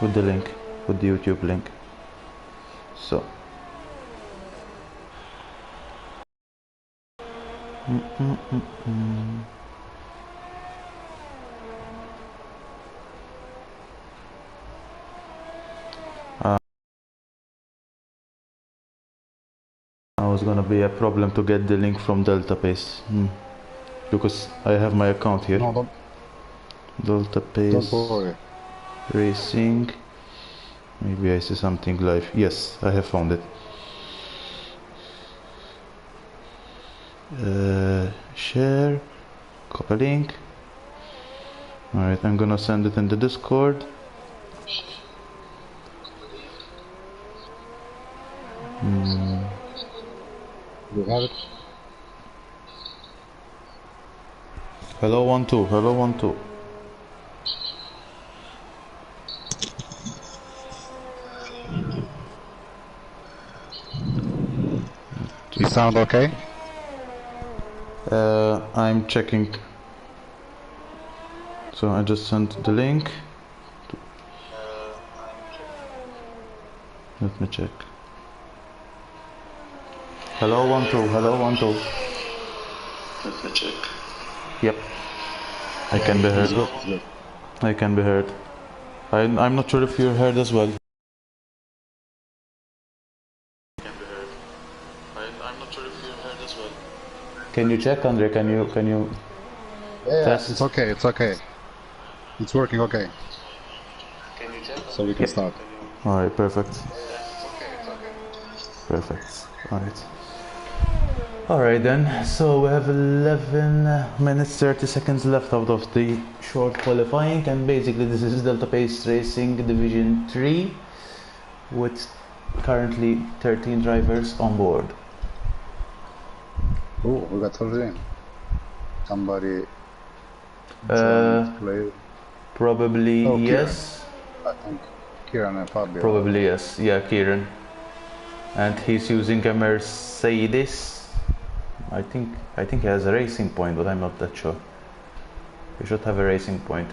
with the link, with the YouTube link. So. Now it's gonna be a problem to get the link from Delta Pace, because I have my account here. No, Delta Pace. Don't worry. Racing. Maybe I see something live. Yes, I have found it. Share, copy link. Alright, I'm gonna send it in the Discord. You have it? Hello 1-2, hello 1-2. You sound okay? I'm checking. So I just sent the link. Let me check. Hello 1-2, hello 1-2. Let me check. Yep. I can be heard. I can be heard. I'm not sure if you're heard as well. I'm not sure if you're heard as well. Can you check, Andre? Can you Yeah, test? it's okay, it's okay. It's working okay. Can you check? So we can start. Alright, perfect. Perfect. Alright. Alright then, so we have 11 minutes 30 seconds left out of the short qualifying, and basically this is Delta Pace Racing Division 3 with currently 13 drivers on board. Oh, we got 13. Somebody play. Probably yes. I think Kieran and Fabio. Probably yes, yeah, Kieran. And he's using a Mercedes. I think he has a racing point, but I'm not that sure. He should have a racing point.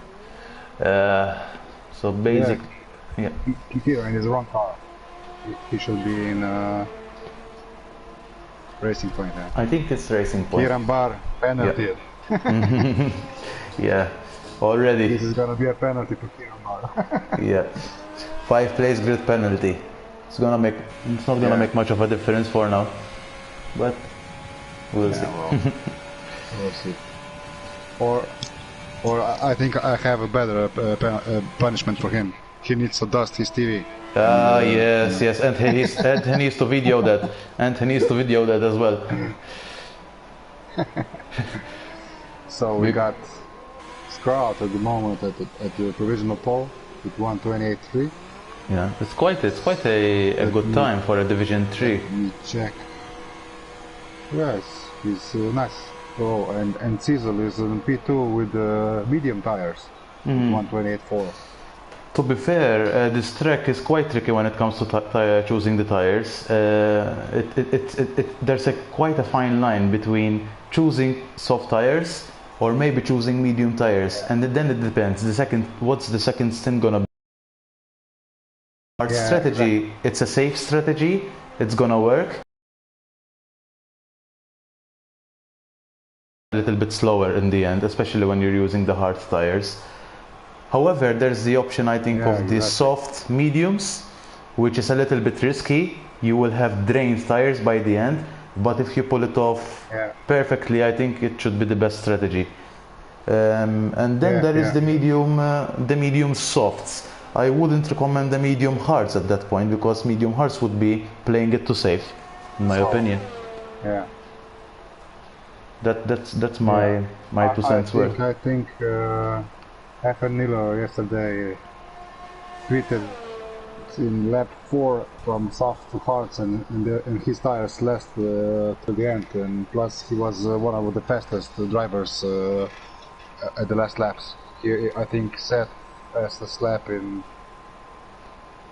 So basic, yeah. Kieran is wrong car. He should be in racing point. Yeah. I think it's racing point. Kieran bar penalty. Yeah. Yeah, already. This is gonna be a penalty for Kieran bar. Yeah, 5 place grid penalty. It's not gonna make much of a difference for now, but we'll see. Well, we'll see. Or I think I have a better punishment for him. He needs to dust his TV. Yes, and he needs to video that, and he needs to video that as well. So we got Sprout at the moment at the provisional pole with 1:28.3. Yeah, it's quite a good time for a Division 3. Let me check. Yes, he's nice. Oh, and Cecil is in P2 with medium tires, 1:28.4. To be fair, this track is quite tricky when it comes to choosing the tires. There's quite a fine line between choosing soft tires or maybe choosing medium tires, and then it depends. What's the second stint gonna be? Our strategy, it's a safe strategy. It's gonna work. A little bit slower in the end, especially when you're using the hard tires. However, there's the option, I think, of the soft mediums, which is a little bit risky. You will have drained tires by the end, but if you pull it off perfectly, I think it should be the best strategy. And then there is the medium softs. I wouldn't recommend the medium hards at that point, because medium hards would be playing it too safe, in my opinion. Yeah. That's my 2 cents worth. I think F1 Miller yesterday tweeted in lap 4 from soft to hards, and his tires last to the end, and plus he was one of the fastest drivers at the last laps. He, I think, set fastest lap in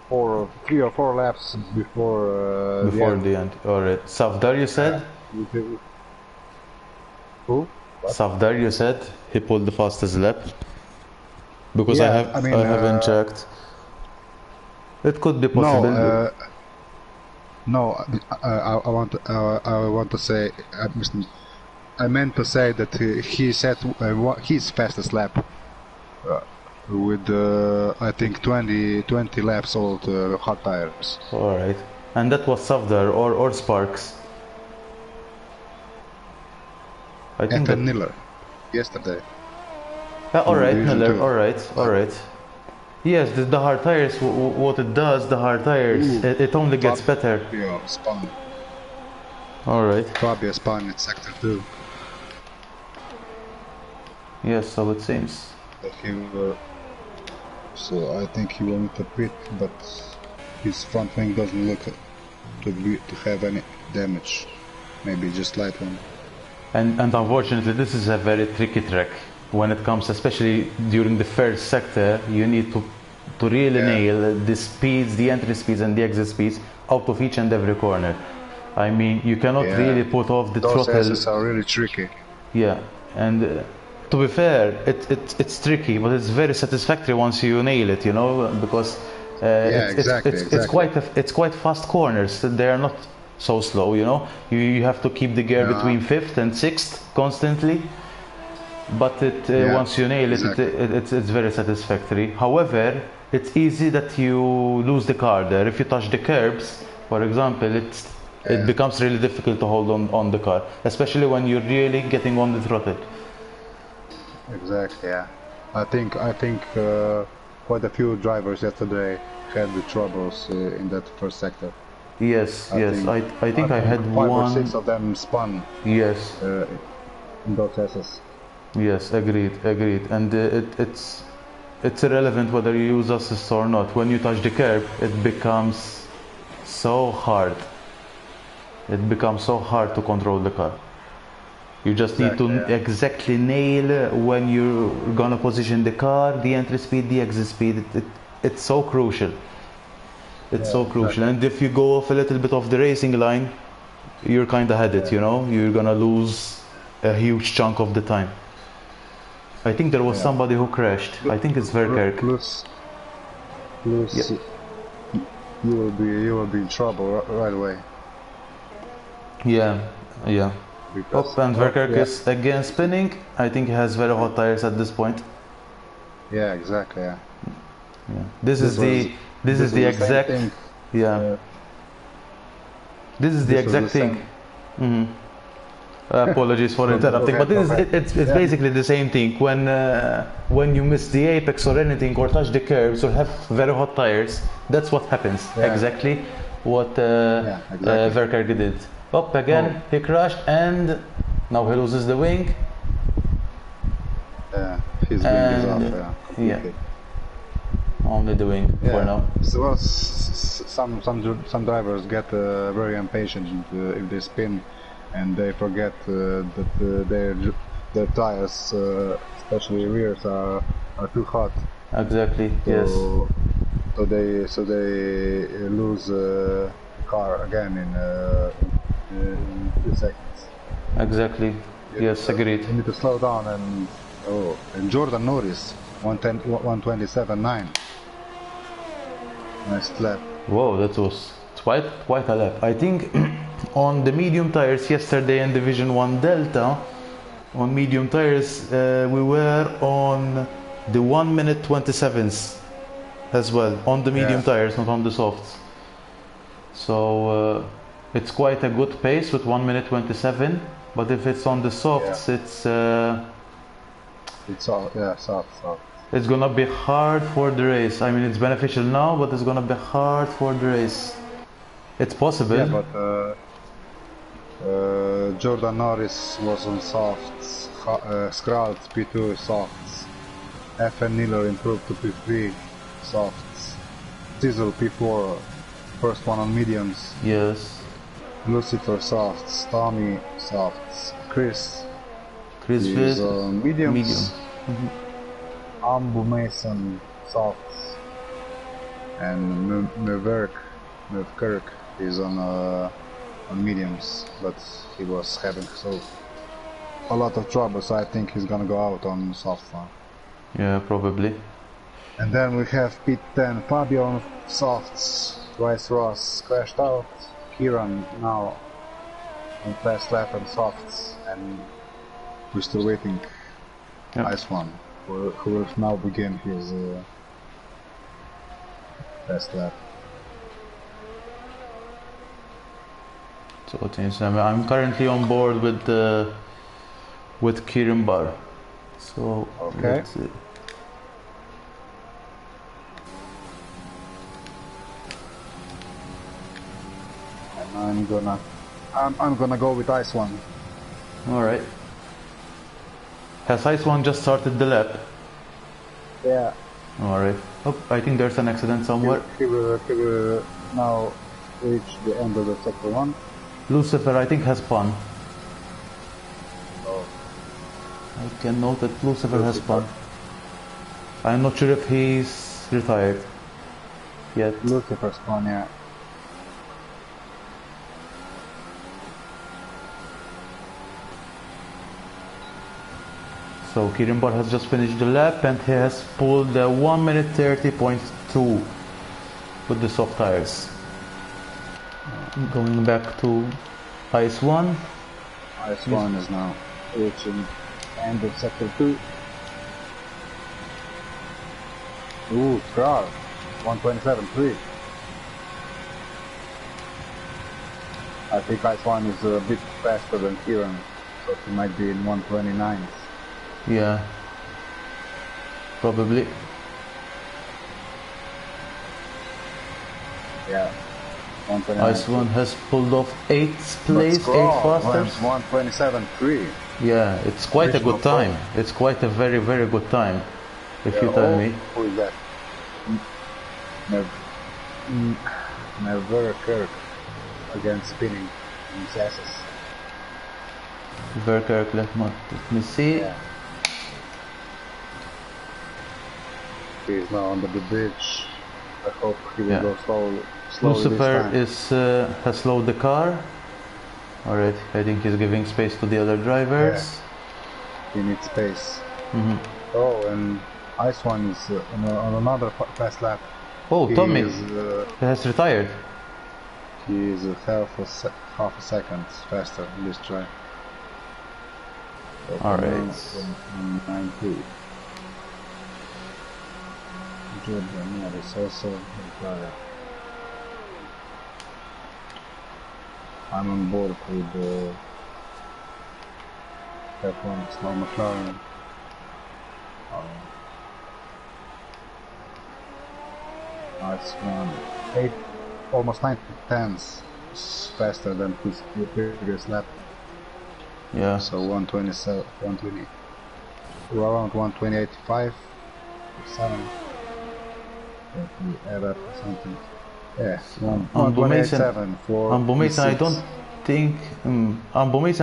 3 or 4 laps before the end. Alright, Safdar, you said? Who? Safdar, you said he pulled the fastest lap? Because I haven't checked. It could be possible. No, I want to say, I meant to say that he set his fastest lap with I think 20 laps old hard tires. All right, and that was Safdar or Sparks. I think and Miller yesterday. All right, Miller. All right. Yes, the hard tires. What it does, the hard tires, it only gets better. Yeah, spun. All right. Fabio spun in sector 2. Yes, so it seems. But so I think he will need to quit, but his front wing doesn't look to have any damage. Maybe just light one. And unfortunately, this is a very tricky track. When it comes, especially during the first sector, you need to really nail the speeds, the entry speeds and the exit speeds out of each and every corner. I mean, you cannot really put off the throttle. Those S's are really tricky. Yeah, and to be fair, it's tricky, but it's very satisfactory once you nail it, you know, because it's quite fast corners. They are not so slow, you know. You have to keep the gear between 5th and 6th constantly. But once you nail it, it's very satisfactory. However, it's easy that you lose the car there. If you touch the curbs, for example, it becomes really difficult to hold on the car, especially when you're really getting on the throttle. Exactly. Yeah. I think quite a few drivers yesterday had the troubles in that first sector. Yes. I think I had 5 or 6 of them spun. Yes. In those S's. Yes, agreed, and it's irrelevant whether you use assist or not. When you touch the curb, it becomes so hard. It becomes so hard to control the car. You just need to exactly nail when you're gonna position the car, the entry speed, the exit speed. It's so crucial. It's so crucial. And if you go off a little bit off the racing line, you're kind of had it. You know, you're gonna lose a huge chunk of the time. I think there was somebody who crashed. I think it's Verkerk. Plus, you will be in trouble right away. Yeah. And Verkerk is again spinning. I think he has very hot tires at this point. Yeah, exactly. Yeah. This is the exact thing. This is the exact thing. Apologies for interrupting, but it's basically the same thing. When you miss the apex or anything, or touch the curbs, or have very hot tires, that's what happens. Exactly what Verkerk did. Up again, he crashed, and now he loses the wing. Yeah, his wing is off. Yeah, only the wing for now. So some drivers get very impatient if they spin. And they forget that their tires, especially rears, are too hot. Exactly. So they lose the car again in 2 seconds. Exactly. Yes, agreed. You need to slow down and Jordan Norris 127.9. Nice lap. Whoa, that was quite a lap. I think. On the medium tires yesterday in Division 1 Delta, on medium tires we were on the 1 minute 27s as well, on the medium tires, not on the softs. So it's quite a good pace with 1 minute 27, but if it's on the softs, soft. It's gonna be hard for the race. I mean, it's beneficial now, but it's gonna be hard for the race. It's possible. Yeah, but Jordan Norris was on softs, Skral P2 softs, FN Miller improved to P3 softs, Diesel P4 first one on mediums, yes, Lucifer softs, Tommy softs, Chris is on mediums, Ambu Mason softs, and Mevkirk is on mediums, but he was having a lot of trouble, so I think he's gonna go out on soft now. Yeah, probably. And then we have pit 10, Fabio on softs, Rice Ross crashed out, Kieran now on fast lap and softs, and we're still waiting. Yep. Ice one, who will now begin his fast lap. So I'm currently on board with Kieran Bar. So okay. Let's see. And I'm gonna go with Ice one. All right. Has Ice one just started the lap? Yeah. All right. Oh, I think there's an accident somewhere. He will now reach the end of the sector one. Lucifer, I think, has spun. Oh. I can note that Lucifer has spun. I'm not sure if he's retired yet. Lucifer spun, yeah. So Kieran Bar has just finished the lap and he has pulled the 1 minute 30.2 with the soft tires. Going back to Ice 1. Ice 1 is now reaching end of sector 2. Ooh, car 127.3. I think Ice 1 is a bit faster than Kieran, so he might be in 129s. Yeah, probably. Yeah, Ice 1 has pulled off 8th place, 8 fastest. 127.3. Yeah, it's quite a good time. It's quite a very, very good time, if you tell me. Who is that? Never Kirk against spinning in chassis. Verkerk, let me see. Yeah. He's now under the bridge. I hope he will go slowly Lucifer this time. has slowed the car. Alright, I think he's giving space to the other drivers. Yeah. He needs space. Oh, and Ice One is on another fast lap. Oh, Tommy! He has retired. He is half a second faster in this try. Alright. 92. Jordan is also retired. I'm on board with the F1 slow McLaren. Nice one. 8, almost 9 tenths faster than his previous lap. Yeah. So 127, 120, around 128.5, 7. If we add up something. Yeah, 128.7 for Ambo Mason,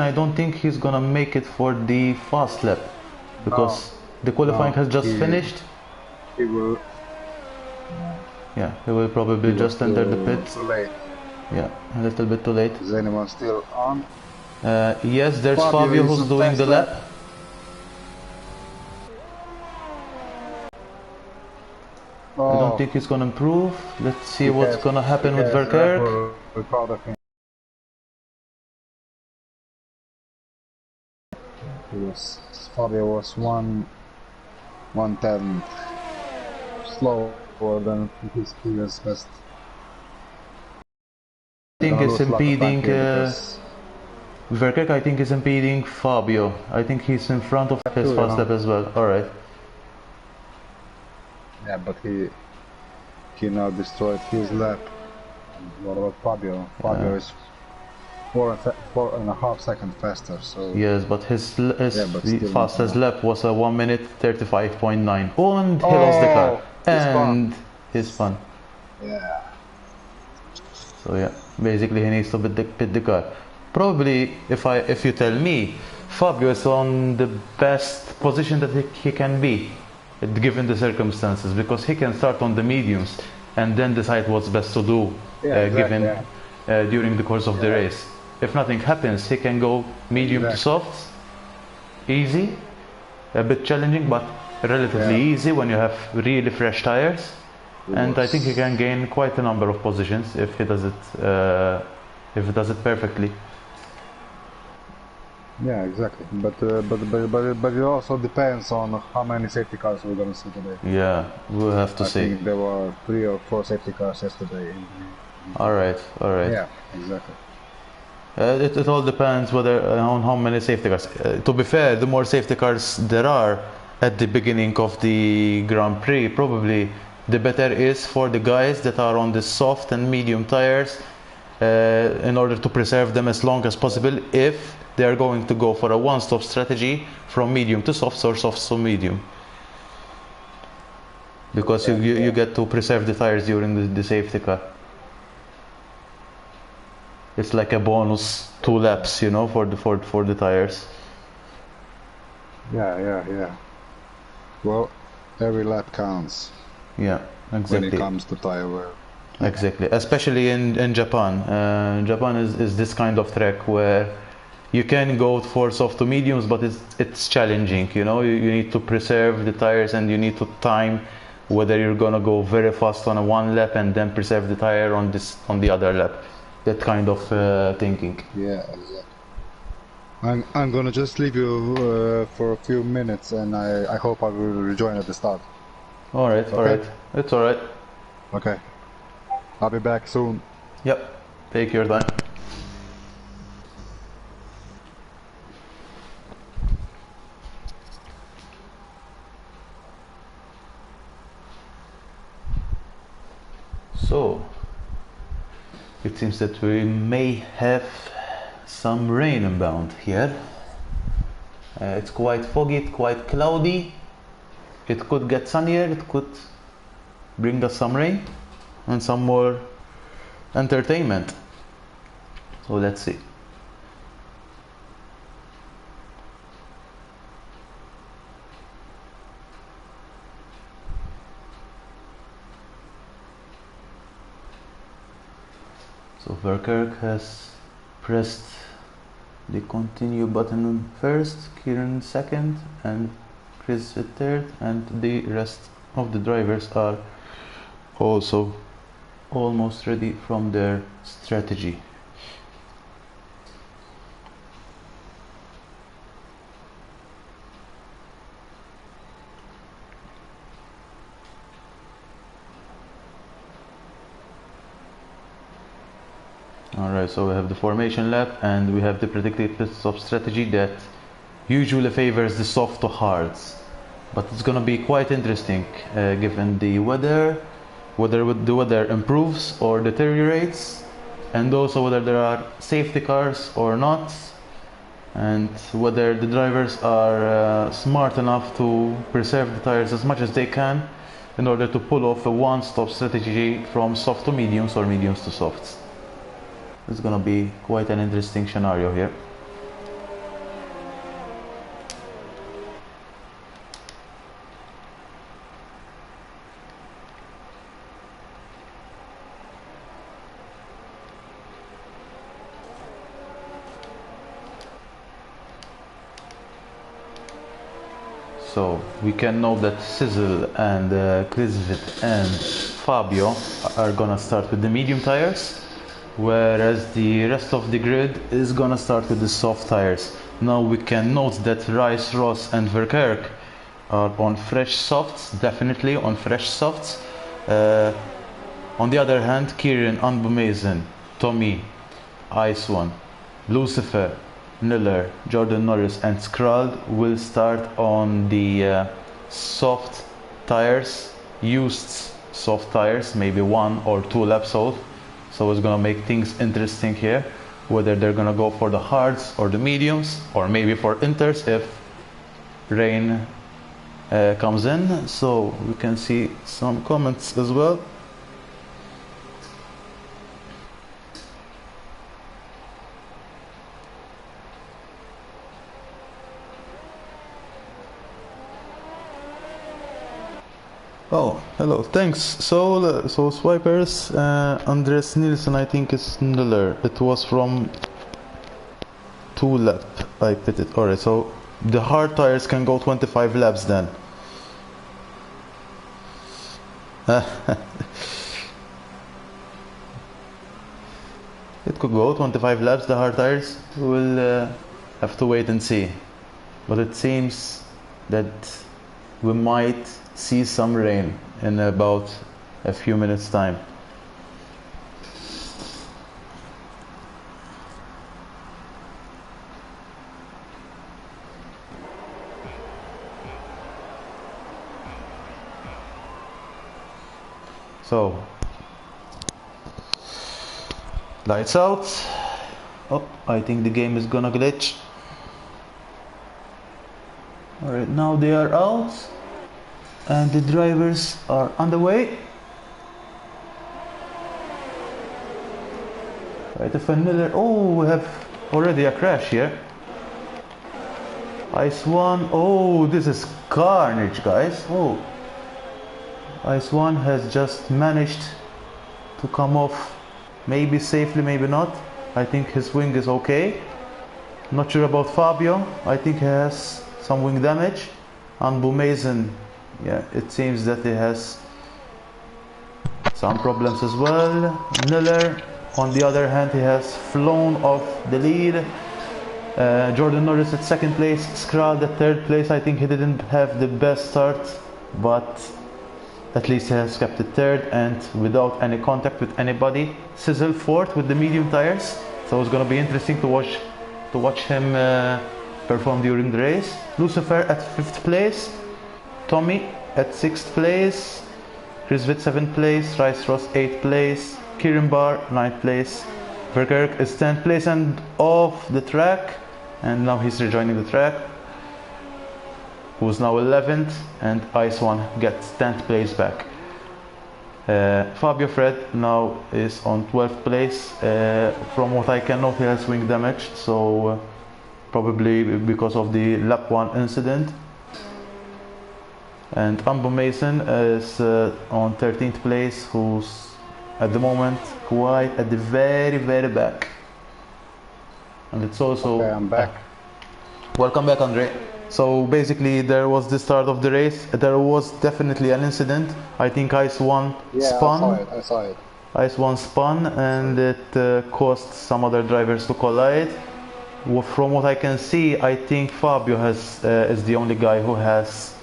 I don't think he's gonna make it for the fast lap because the qualifying has just finished. He will. Yeah, he will probably just enter the pit. Too late. Yeah, a little bit too late. Is anyone still on? Yes, there's Fabio who's doing the lap. I don't think he's gonna improve. Let's see what's gonna happen with Verkerk. Fabio was 110 slower than his previous best. I think it's impeding Verkerk. I think is impeding Fabio. I think he's in front of his fast lap as well. Alright. Yeah, but he now destroyed his lap. What about Fabio? Fabio is 4.5 seconds faster. So yes, but his fastest lap was a 1 minute 35.9, and he lost the car and he spun. Yeah. So yeah, basically he needs to pit the car. Probably, if you tell me, Fabio is on the best position that he can be, given the circumstances, because he can start on the mediums and then decide what's best to do during the course of the race. If nothing happens, he can go medium to soft, easy, a bit challenging, but relatively easy when you have really fresh tires. And I think he can gain quite a number of positions if he does it perfectly. Yeah, exactly. But it also depends on how many safety cars we're gonna see today. Yeah, we'll have to see. I think there were 3 or 4 safety cars yesterday. All right. Yeah, exactly. It all depends whether on how many safety cars. To be fair, the more safety cars there are at the beginning of the Grand Prix, probably the better is for the guys that are on the soft and medium tires, in order to preserve them as long as possible if they are going to go for a one-stop strategy from medium to soft or soft to medium. Because you get to preserve the tires during the safety car. It's like a bonus 2 laps, you know, for the tires. Yeah. Well, every lap counts. Yeah, exactly. When it comes to tire wear. Exactly, especially in Japan. Japan is this kind of track where you can go for soft to mediums, but it's challenging. You know, you need to preserve the tires and you need to time whether you're gonna go very fast on a 1 lap and then preserve the tire on the other lap. That kind of thinking. Yeah, exactly. I'm gonna just leave you for a few minutes, and I hope I will rejoin at the start. All right, okay. All right, it's all right. Okay, I'll be back soon. Yep, take your time. So, it seems that we may have some rain inbound here. It's quite foggy, quite cloudy. It could get sunnier, it could bring us some rain and some more entertainment. So let's see. So Verkerk has pressed the continue button first, Kieran second, and Chris third, and the rest of the drivers are also almost ready from their strategy. Alright, so we have the formation lap and we have the predicted pit stop strategy that usually favors the soft to hards, but it's gonna be quite interesting given the weather, whether the weather improves or deteriorates, and also whether there are safety cars or not, and whether the drivers are smart enough to preserve the tires as much as they can in order to pull off a one-stop strategy from soft to mediums or mediums to softs. It's gonna be quite an interesting scenario here. So we can know that Sizzle and Chrisvit and Fabio are gonna start with the medium tires, whereas the rest of the grid is gonna start with the soft tires. Now we can note that Rice, Ross and Verkerk are on fresh softs, definitely on fresh softs. On the other hand, Kieran, Anbumazen, Tommy, Ice One, Lucifer, Miller, Jordan Norris and Skrull will start on the soft tires, used soft tires, maybe 1 or 2 laps old. So it's gonna make things interesting here, whether they're gonna go for the hards or the mediums, or maybe for inters if rain comes in. So we can see some comments as well. Oh, hello, thanks. So Swipers, Andres Nilsson, I think is Miller. It was from 2 lap I pitted. Alright, so the hard tires can go 25 laps then. It could go 25 laps, the hard tires. We'll have to wait and see. But it seems that we might see some rain in about a few minutes time. So, lights out. Oh, I think the game is gonna glitch. Alright, now they are out and the drivers are on the way. Right, if another, oh, we have already a crash here. Ice 1, oh, this is carnage, guys. Oh, Ice 1 has just managed to come off, maybe safely, maybe not. I think his wing is okay. Not sure about Fabio. I think he has some wing damage. And Mason, yeah, it seems that he has some problems as well. Miller, on the other hand, he has flown off the lead. Jordan Norris at second place, Skral at third place. I think he didn't have the best start, but at least he has kept it third and without any contact with anybody. Sizzle fourth with the medium tires, so it's gonna be interesting to watch him perform during the race. Lucifer at fifth place, Tommy at sixth place, Chris Witt seventh place, Rice Ross eighth place, Kieran Barr ninth place, Verkerk is 10th place and off the track, and now he's rejoining the track. Who's now 11th, and Ice 1 gets 10th place back. Fabio Fred now is on 12th place. From what I can note, he has wing damage, so probably because of the lap 1 incident. And Ambo Mason is on 13th place, who's at the moment quite at the very back. And it's also... Okay, I'm back. Welcome back, Andre. So basically there was the start of the race. There was definitely an incident. I think Ice 1 spun. I saw it. Ice 1 spun and it caused some other drivers to collide. From what I can see, I think Fabio is the only guy who has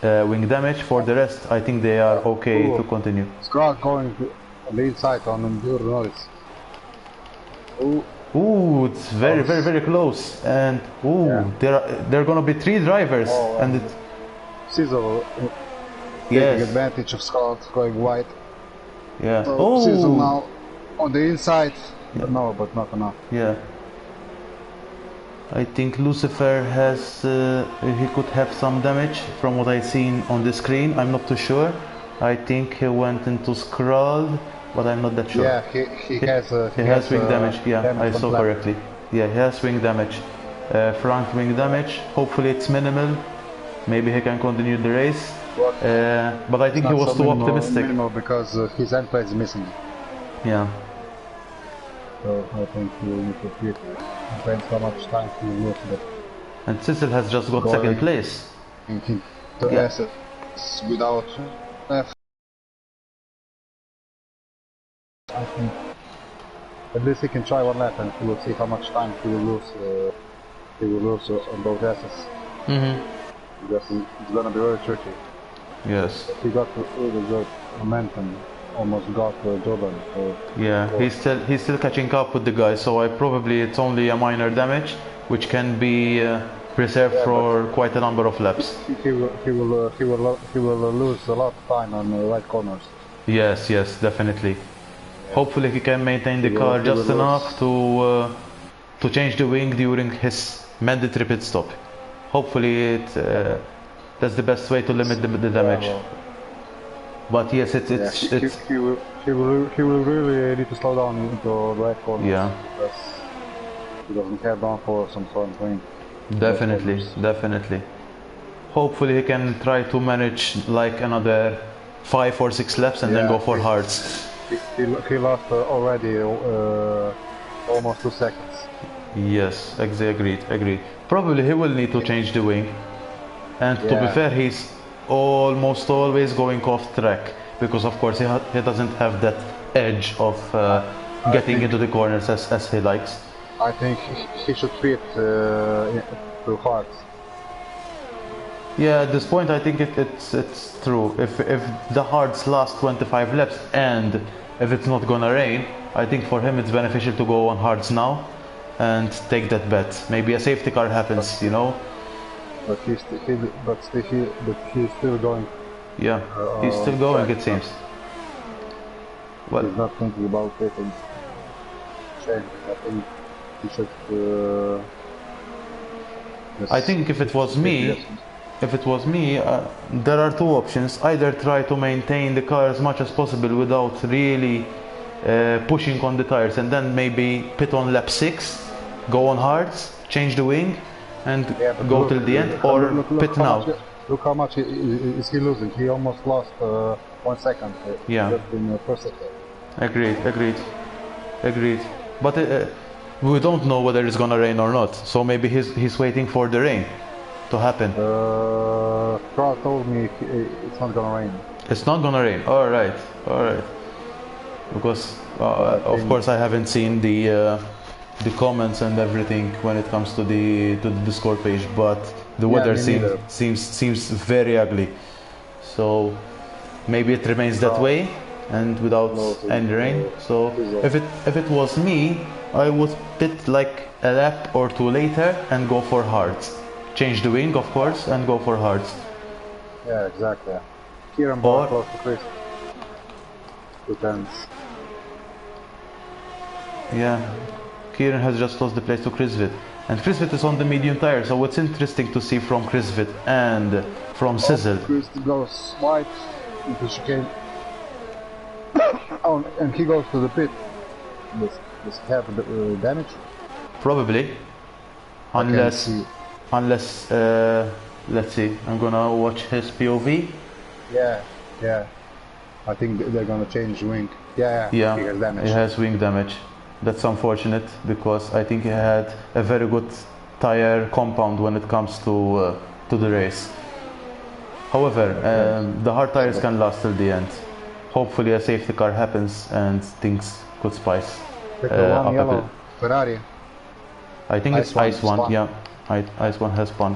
wing damage. For the rest, I think they are okay to continue. Scott going on the inside on the Norris. Ooh, it's very close, and there are gonna be 3 drivers, and it... Sizzle taking advantage of Scott going wide. Yeah. So Sizzle now on the inside. Yeah. No, but not enough. Yeah. I think Lucifer has he could have some damage from what I seen on the screen. I'm not too sure. I think he went into Skrull, but I'm not that sure. Yeah, he has wing damage. Yeah, I saw correctly. Yeah, he has wing damage. Front wing damage. Hopefully it's minimal. Maybe he can continue the race. But I think he was too optimistic. Minimal because his end plate is missing. Yeah. So I think he will need to treat it. Depends how much time he will lose. And Cecil has just got second place. Yes, without F. I think at least he can try one lap and he will see how much time he will lose. On both S's. Because it's gonna be very tricky. Yes. He got really good momentum. Almost got Jordan. So yeah, he's still catching up with the guys. So it's only a minor damage, which can be reserved for quite a number of laps. He will lose a lot of time on the right corners. Yes, definitely. Hopefully he can maintain the car just enough to change the wing during his mandatory pit stop. Hopefully that's the best way to limit the damage. Yeah, well. But yes, he will really need to slow down into the right corner. Yeah. Because he doesn't have down for some sort of wing. Definitely. Hopefully he can try to manage like another 5 or 6 laps and then go for hards. He lost already almost 2 seconds. Yes, agreed. Probably he will need to change the wing. And to be fair, almost always going off track, because of course he doesn't have that edge of getting into the corners as he likes. I think he should pit to hard. Yeah, at this point I think it's true. If the hards last 25 laps and if it's not gonna rain, I think for him it's beneficial to go on hards now and take that bet. Maybe a safety car happens, you know. But he's still going. Yeah, he's still going, it seems. Well, he's not thinking about it. I think he should. I think if it was me, there are two options. Either try to maintain the car as much as possible without really pushing on the tires, and then maybe pit on lap 6, go on hards, change the wing, and go till the end, or pit now. Look how much is he losing. He almost lost 1 second. Yeah. In the first second. Agreed. But we don't know whether it's gonna rain or not. So maybe he's waiting for the rain to happen. Carl told me it's not gonna rain. It's not gonna rain. All right. Because of course I haven't seen the comments and everything when it comes to the Discord page, but the weather seems very ugly. So maybe it remains that way and without any rain. So if it was me, I would pit like a lap or two later and go for hards. Change the wing, of course, and go for hards. Yeah, exactly. Kieran bought close to Chris. Depends. Yeah, Kieran has just lost the place to Chrisvit. And Chrisvit is on the medium tire, so what's interesting to see from Chrisvit and from Sizzle. Chris goes wide into chicane. Oh, and he goes to the pit. Does he have damage? Probably. Unless let's see, I'm gonna watch his POV. Yeah. I think they're gonna change wing. Yeah, he has damage. He has wing damage. That's unfortunate, because I think he had a very good tire compound when it comes to the race. However, the hard tires can last till the end. Hopefully a safety car happens and things could spice up a bit. Ferrari. I think it's Ice One. Yeah, Ice One has spun.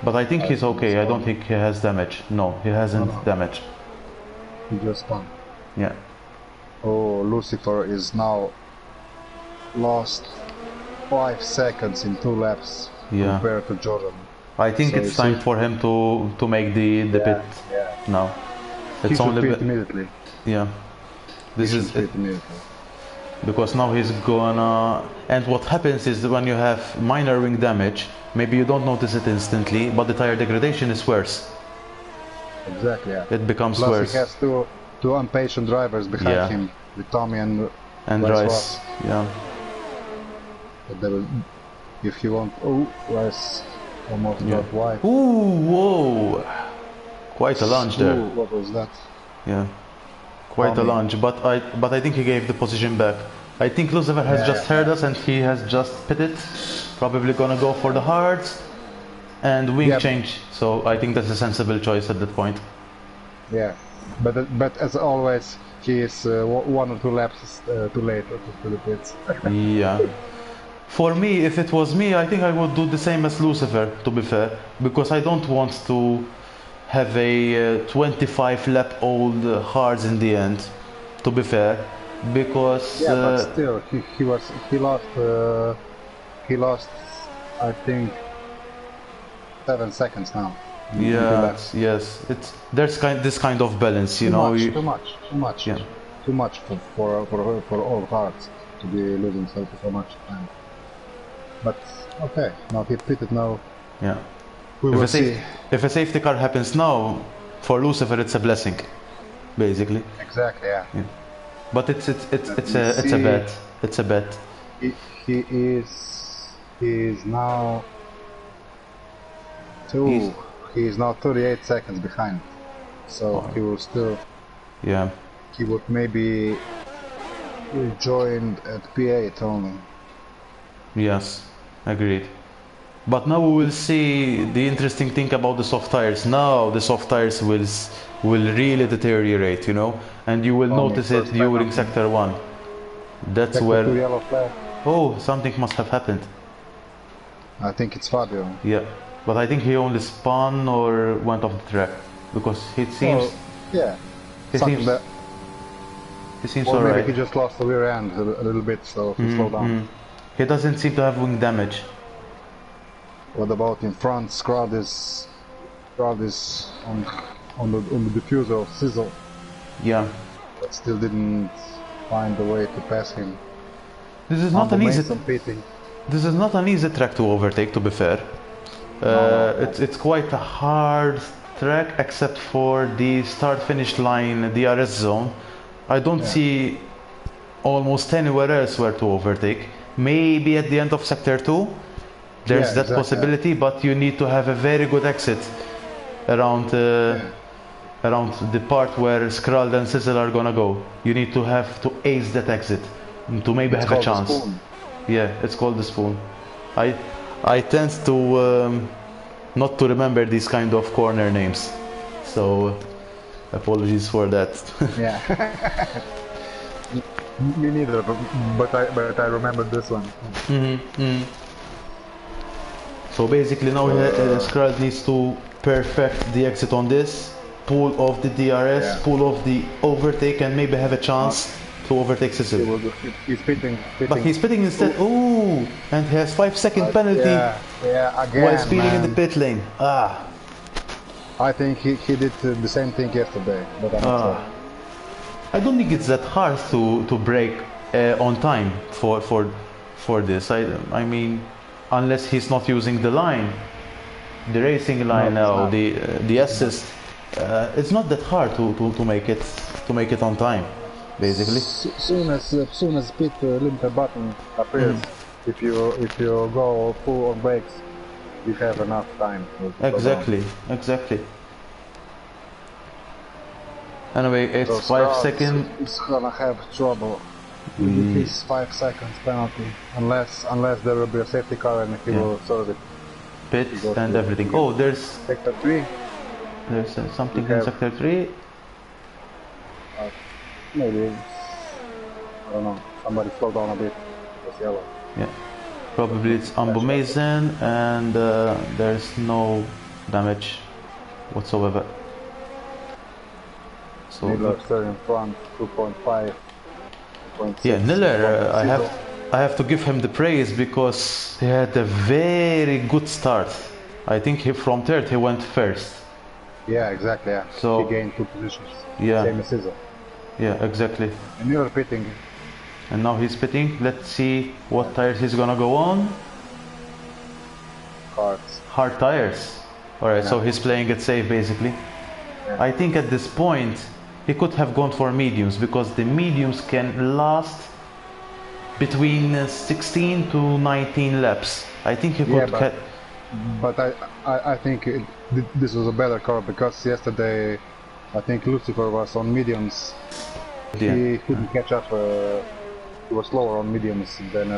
But I think he's okay. I don't think he has damage. No, he hasn't damage. He just spun. Yeah. Oh, Lucifer is now lost 5 seconds in 2 laps compared to Jordan. I think it's time for him to make the pit now. It's only pit immediately. Yeah. This is it. Because now he's gonna, and what happens is that when you have minor wing damage, maybe you don't notice it instantly, but the tire degradation is worse. Exactly. Yeah. It becomes Plus worse. He has two impatient drivers behind him, with Tommy and Rice. Yeah. But they will, if he won't, Rice almost got wide. Ooh, whoa! Quite a lunge there. What was that? Yeah. Quite a lunge, but I think he gave the position back. I think Lucifer has just heard us and he has just pitted. Probably gonna go for the hards and wing change. So I think that's a sensible choice at that point. Yeah, but as always, he is 1 or 2 laps too late to the pits. Yeah. For me, if it was me, I think I would do the same as Lucifer, to be fair, because I don't want to have a 25 lap old hards in the end, to be fair, because but still he lost I think 7 seconds now. Yes, there's this kind of balance, you know. Too much for all hards to be losing so much time. But okay, now he pitted now. Yeah. If a safety car happens now, for Lucifer it's a blessing, basically. Exactly, yeah. But it's a bet. It's a bet. He is now he is now 38 seconds behind. So he will still. Yeah. He would maybe join at P8 only. Yes, agreed. But now we will see the interesting thing about the soft tires. Now the soft tires will really deteriorate, you know, and you will notice it during sector 1. That's sector where 2 yellow flag. Oh, something must have happened. I think it's Fabio. Yeah, but I think he only spun or went off the track because it seems. Oh, yeah. He seems. That, he seems or alright. maybe he just lost the rear end a little bit, so he slowed down. He doesn't seem to have wing damage. What about in front? Scrod is on the diffuser of Sizzle. Yeah. But still didn't find a way to pass him. This is not an easy. Beating. This is not an easy track to overtake, to be fair. It's quite a hard track, except for the start-finish line DRS zone. I don't see almost anywhere else where to overtake. Maybe at the end of sector 2, there's that possibility, but you need to have a very good exit around around the part where Skrull and Sizzle are gonna go. You need to have to ace that exit to maybe have a chance. Yeah, it's called the spoon. I tend to not to remember these kind of corner names, so apologies for that. Yeah. Me neither, but I remember this one. So basically now Skrull needs to perfect the exit on this, pull off the DRS, pull off the overtake, and maybe have a chance to overtake Sizzle. He's pitting. But he's pitting instead. Ooh, and he has 5-second penalty again, while speeding in the pit lane. I think he did the same thing yesterday, but I'm not sure. I don't think it's that hard to brake on time for this. I mean, unless he's not using the line, the racing line now, the assist. It's not that hard to make it on time, basically. Soon as pit limiter button appears, if you go full on brakes, you have enough time. Exactly. Anyway, it's 5 seconds. He's gonna have trouble with this 5 seconds penalty, unless there will be a safety car and he will serve it. Pit and everything. Oh, there's sector 3. There's something in sector 3. Maybe I don't know. Somebody slowed down a bit. It's yellow. Yeah, probably it's Ambo Mason, and there's no damage whatsoever. So Niller still in front, 2.5. Yeah, Niller, I have to give him the praise because he had a very good start. I think from third he went first. Yeah, exactly. Yeah. So he gained 2 positions. Yeah. Same as Sizzle. Yeah, exactly. And you're pitting. And now he's pitting. Let's see what tires he's gonna go on. Hard tires. Alright, so he's playing it safe basically. Yeah. I think at this point he could have gone for mediums because the mediums can last between 16 to 19 laps. I think he could. But I think this was a better car because yesterday I think Lucifer was on mediums. He couldn't catch up. He was slower on mediums than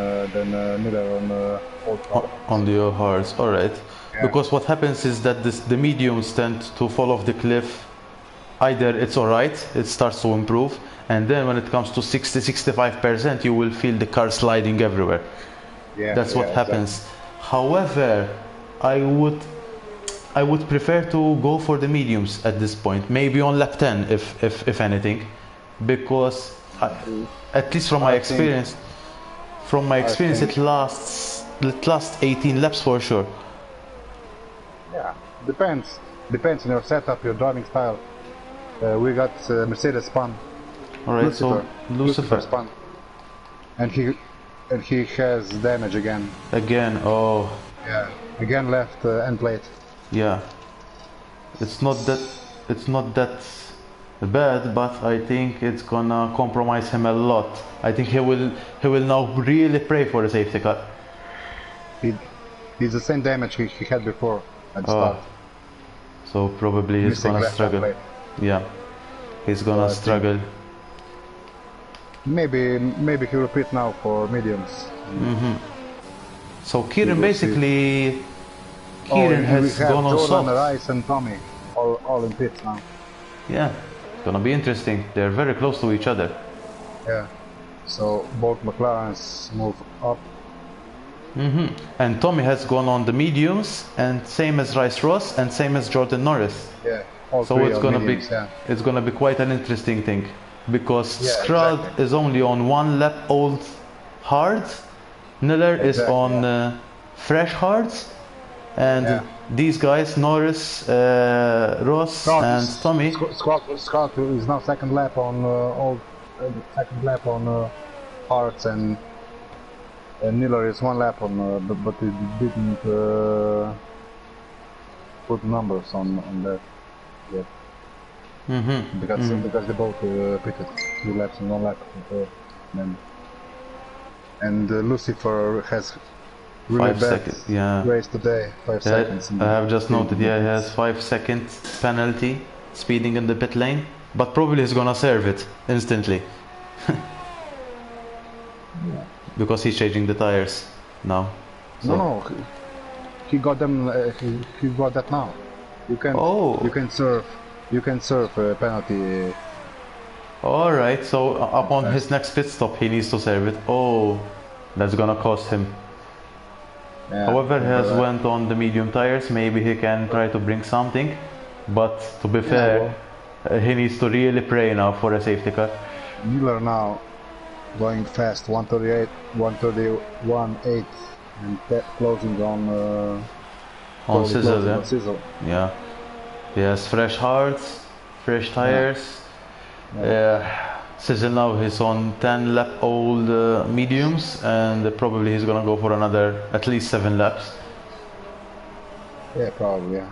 Miller on old cars. On the hards, all right. Yeah. Because what happens is that the mediums tend to fall off the cliff. Either it's all right, it starts to improve, and then when it comes to 60-65%, you will feel the car sliding everywhere. Yeah, that's what happens. Exactly. However, I would prefer to go for the mediums at this point, maybe on lap 10 if anything, because at least from my experience, it lasts 18 laps for sure. Yeah, depends on your setup, your driving style. We got Mercedes spun. All right, Lucifer spun, and he has damage again. Oh. Yeah, again left end plate. Yeah, it's not that bad, but I think it's gonna compromise him a lot. I think he will now really pray for a safety car. He's the same damage he had before at the start. So probably he's gonna struggle. Yeah, he's gonna struggle. Maybe he will pit now for mediums. So Kieran basically Kieran has we have gone on Jordan, soft. Rice and Tommy all in pits now. Yeah, it's gonna be interesting. They're very close to each other. Yeah. So both McLarens move up. And Tommy has gone on the mediums, and same as Rice Ross, and same as Jordan Norris. Yeah. All So three it's are gonna mediums, be yeah. it's gonna be quite an interesting thing, because Yeah, Scrald exactly. is only on 1 lap old hard, Miller is Exactly, on fresh hards, and Yeah. these guys Norris, Ross, and Tommy. Scott is now second lap on Harts, and Miller is 1 lap on, but he didn't put numbers on that yet. Because they both pitted 2 laps and 1 lap then. And Lucifer has really 5 bad seconds, yeah. race today. 5 seconds. I have just noted, yeah, he has 5 second penalty speeding in the pit lane, but probably he's gonna serve it instantly. Because he's changing the tires now. So. No, he got them. He got that now. You can serve a penalty. All right. So upon his next pit stop, he needs to serve it. Oh, that's gonna cost him. Yeah, However, he has went on the medium tires. Maybe he can try to bring something, but to be fair, he needs to really pray now for a safety car. Miller now going fast, 138, 131.8, and closing on Sizzle, yeah. Sizzle. Yeah. He has fresh hards, fresh tires. Sizzle now he's on 10 lap old mediums, and probably he's gonna go for another at least 7 laps. Yeah, probably, yeah.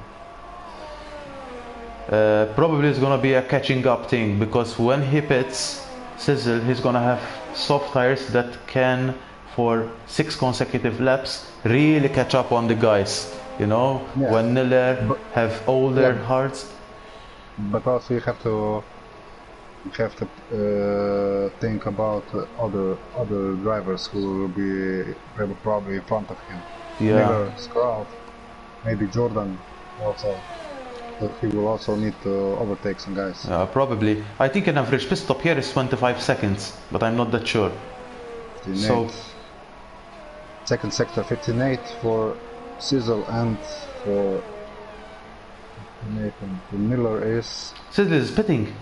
Probably it's gonna be a catching up thing, because when he pits Sizzle, he's gonna have soft tires that can, for 6 consecutive laps, really catch up on the guys. You know, when Miller have older hards. But also you have to think about other drivers who will be probably in front of him. Yeah. Miller, Scrald, maybe Jordan also. But he will also need to overtake some guys. Probably. I think an average pit stop here is 25 seconds, but I'm not that sure. 15.8. So, second sector 15.8 for Sizzle, and for Nathan. Miller is Sizzle is pitting.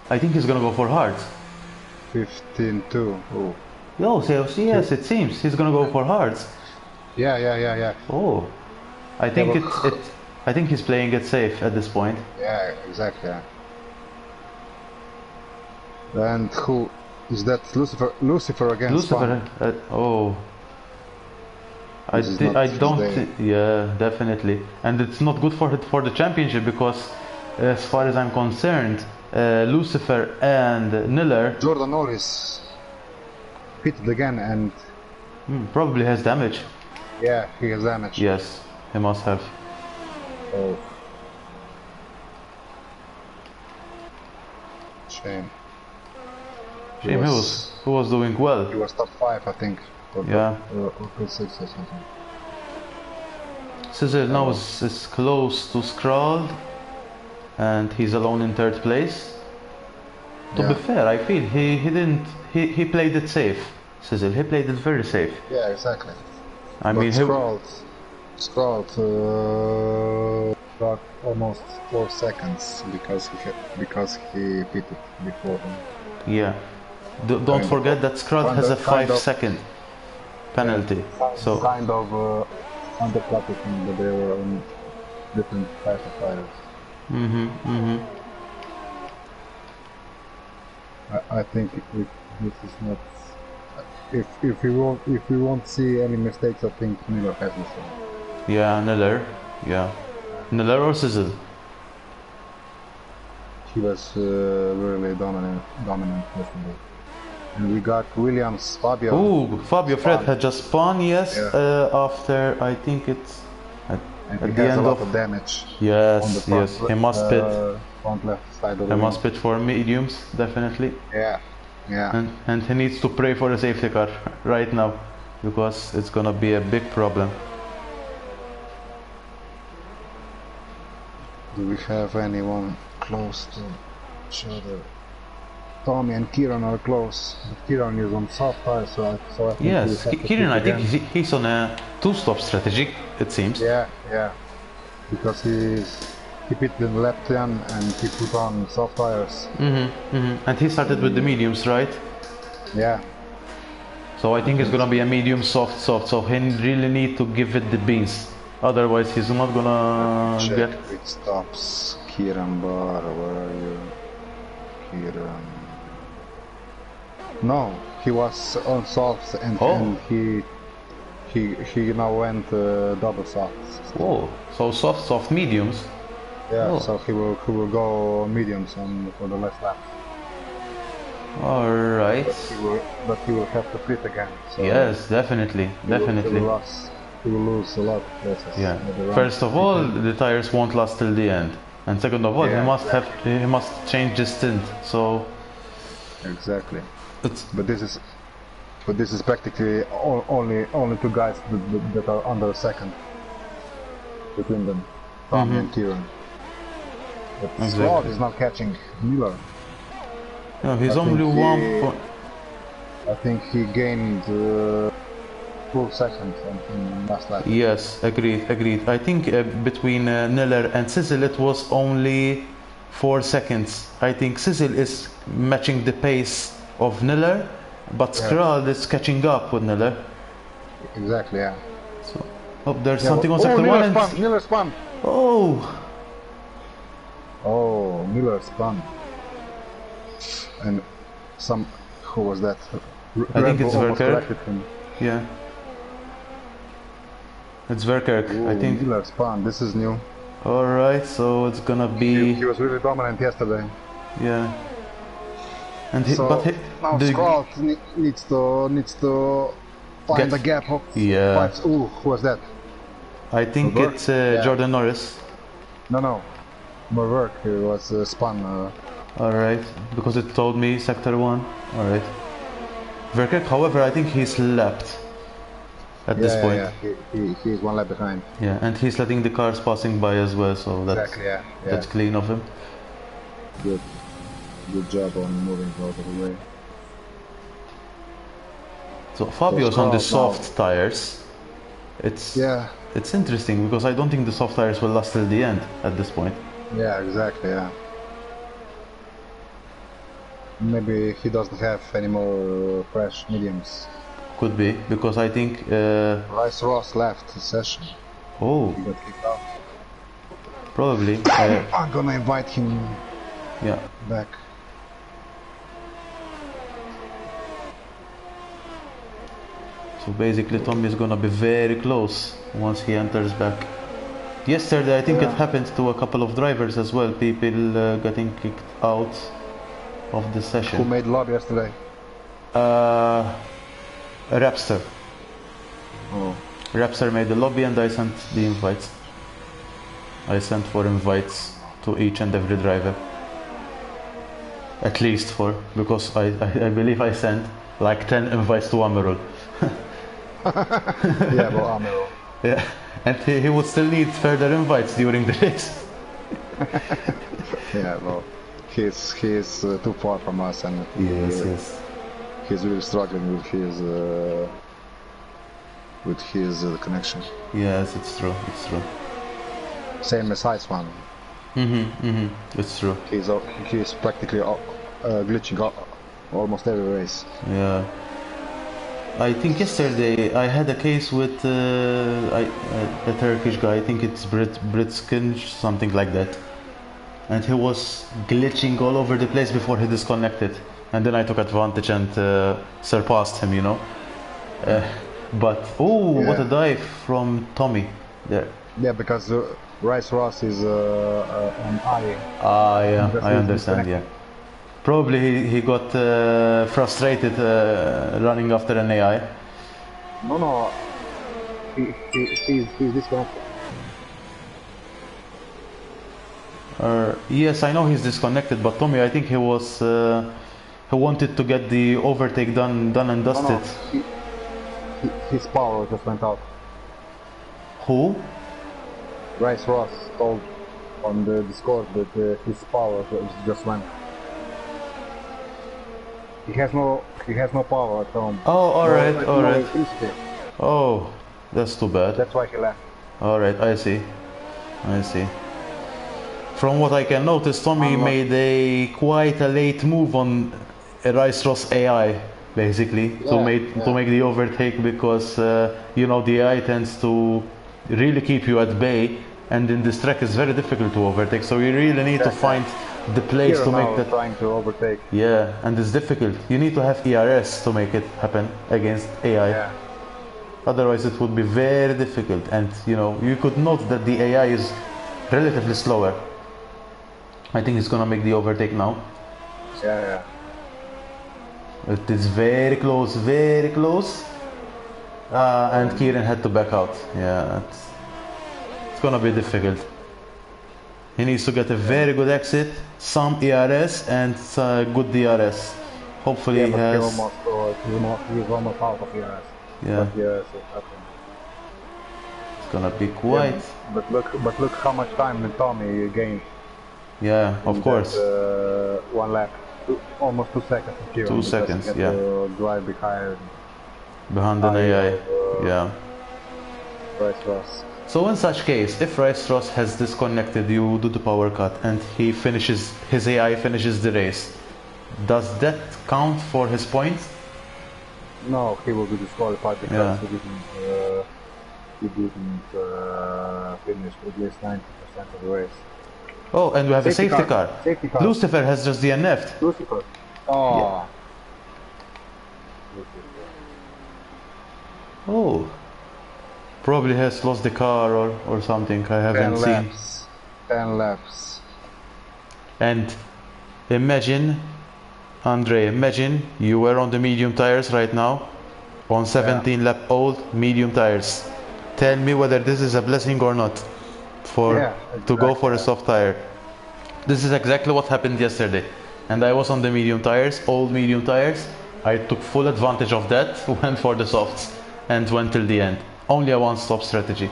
I think he's gonna go for hard. 15.2. Oh. Yo, so yes, it seems he's gonna go for hards. Yeah. Oh, I think I think he's playing it safe at this point. Yeah, exactly. And who is that? Lucifer against Lucifer. Oh. I don't. Yeah, definitely. And it's not good for the championship, because, as far as I'm concerned, Lucifer and Miller. Jordan Norris pitted again and probably has damage. Yeah, he has damage. Yes, he must have. Oh. Shame. Shame. Who was doing well. He was top 5, I think. Yeah. Or 6 or something. Sizzle now is close to Scrald, and he's alone in 3rd place. To be fair, I feel he played it safe. Sizzle, he played it very safe. Yeah, exactly. I mean, Scrald got almost 4 seconds because he pitted before him. Yeah. Don't forget that Scrald has a 5-second penalty. So kind of undercutted him, but they were on different type of tires. I think if this is not, if we won't see any mistakes, I think Miller has this one. Yeah, Miller. Yeah, Miller or Sizzle. He was really dominant yesterday. And we got Williams, Fabio. Ooh, Fabio Fred had just spun, yes, after, I think it's at the end of damage. Yes, yes, he must pit. Front left side of he must pit for mediums, definitely. Yeah. And he needs to pray for a safety car right now, because it's gonna be a big problem. Do we have anyone close to each other? Tommy and Kieran are close. But Kieran is on soft tires, so I think yes, Kieran, I think he's on a two-stop strategy, it seems. Yeah, because he pitted in lap 10 and he put on soft tires. And he started with the mediums, right? Yeah. So I think it's gonna be a medium soft. So he really need to give it the beans. Otherwise, he's not gonna Check pit stops. Kieran Bar, where are you? Kieran. No, he was on softs and he now went double softs. Whoa! So soft mediums. Yeah. Oh. So he will go mediums for the last lap. All right. But he will have to pit again. So yes, definitely. He will lose a lot of places. Yeah. First of all, the tires won't last till the end, and second of all, he must change the stint. So exactly. But this is practically only two guys that are under a second between them, Tommy and Kieran. But Scott is not catching Miller. No, he's only 1 point. I think he gained 4 seconds in last lap. Yes, agreed. I think between Niller and Sizzle it was only 4 seconds. I think Sizzle is matching the pace of Niller, but Skral is catching up with Niller. Exactly, yeah. So, there's something on sector 1. Miller spun. Oh, Miller spun. And who was that? I think it's Verkerk. Yeah. It's Verkerk, I think. Miller spun, this is new. Alright, so it's gonna be... He was really dominant yesterday. Yeah. And now Scott needs to find a gap of 5. Ooh, who was that? I think it's Jordan Norris. No. Merverk was spun. Alright, because it told me sector 1. Alright. Verkerk, however, I think he's lapped at this point. Yeah, he's 1 lap behind. Yeah, and he's letting the cars passing by as well, so that's, that's clean of him. Good job on moving out of the way. So Fabio's on the soft tires. It's interesting because I don't think the soft tires will last till the end at this point. Yeah, exactly, yeah. Maybe he doesn't have any more fresh mediums. Could be, because I think... Rice Ross left the session. Oh. He got kicked out. Probably. I'm gonna invite him back. So basically Tommy is gonna be very close once he enters back. Yesterday I think it happened to a couple of drivers as well, people getting kicked out of the session. Who made lobby yesterday? Rapster. Rapster made the lobby and I sent the invites. I sent 4 invites to each and every driver. At least 4, because I believe I sent like 10 invites to Amerol. Yeah, well, Amerol. Yeah, and he would still need further invites during the race. Yeah, well, he's too far from us, and he's really struggling with his connection. Yes, it's true. Same as Ice One. It's true. He's practically glitching almost every race. Yeah. I think yesterday I had a case with a Turkish guy, I think it's Britskin, something like that. And he was glitching all over the place before he disconnected. And then I took advantage and surpassed him, you know. But, what a dive from Tommy there. Yeah, because Rice Ross is on I. Yeah, I understand, yeah. Probably he got frustrated running after an AI. No, he's disconnected. Yes, I know he's disconnected, but Tommy, I think he was he wanted to get the overtake done and dusted. His power just went out. Who? Rice Ross told on the Discord that his power just went. He has no power at home. Oh, alright, no alright. electricity. Oh, that's too bad. That's why he left. Alright, I see. I see. From what I can notice, Tommy made a quite a late move on Rice-Ross AI, basically, to make the overtake, because you know, the AI tends to really keep you at bay, and in this track it's very difficult to overtake, so you really need to find the place to make that. Trying to overtake. Yeah, and it's difficult. You need to have ERS to make it happen against AI. Yeah. Otherwise it would be very difficult, and you know, you could note that the AI is relatively slower. I think it's gonna make the overtake now. Yeah. It is very close, very close. And Kieran had to back out. Yeah, it's gonna be difficult. He needs to get a very good exit, some ERS, and good DRS. Hopefully he has. He's almost out of ERS. Yeah. Yes, it's gonna be quite. Yeah, but look how much time Tommy gained. Yeah, of course. 1 lap, almost 2 seconds. 2 seconds, yeah. Drive behind an AI, yeah. Rice-Ross. So in such case, if Rice-Ross has disconnected, you do the power cut, and he finishes, his AI finishes the race. Does that count for his points? No, he will be disqualified because he didn't finish at least 90% of the race. Oh, and we have a safety car. Safety car. Lucifer has just DNF'd. Lucifer. Oh. Yeah. Oh. Probably has lost the car or something. I haven't seen. 10 laps. And imagine, Andre, imagine you were on the medium tires right now, on 17 lap old medium tires. Tell me whether this is a blessing or not to go for a soft tire. This is exactly what happened yesterday, and I was on the medium tires, old medium tires. I took full advantage of that, went for the softs, and went till the end. Only a one-stop strategy.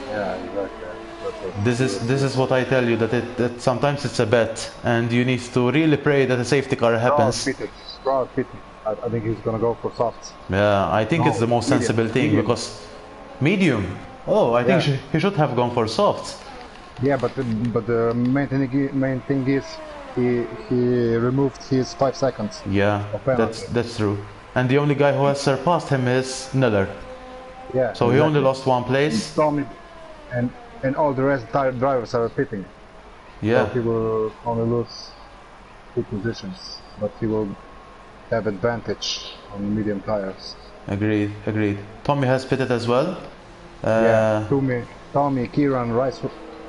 Yeah, exactly. This is what I tell you, that sometimes it's a bet, and you need to really pray that a safety car happens. Stroud pitted. I think he's gonna go for softs. Yeah, I think it's the most sensible thing, because medium. Oh, I think he should have gone for softs. Yeah, but the main thing is he removed his 5 seconds. Yeah, that's true. And the only guy who has surpassed him is Neller. Yeah. So he only lost 1 place. Tommy and all the rest drivers are pitting. Yeah. So he will only lose 2 positions, but he will have advantage on medium tires. Agreed. Tommy has pitted as well. Tommy, Kieran, Rice.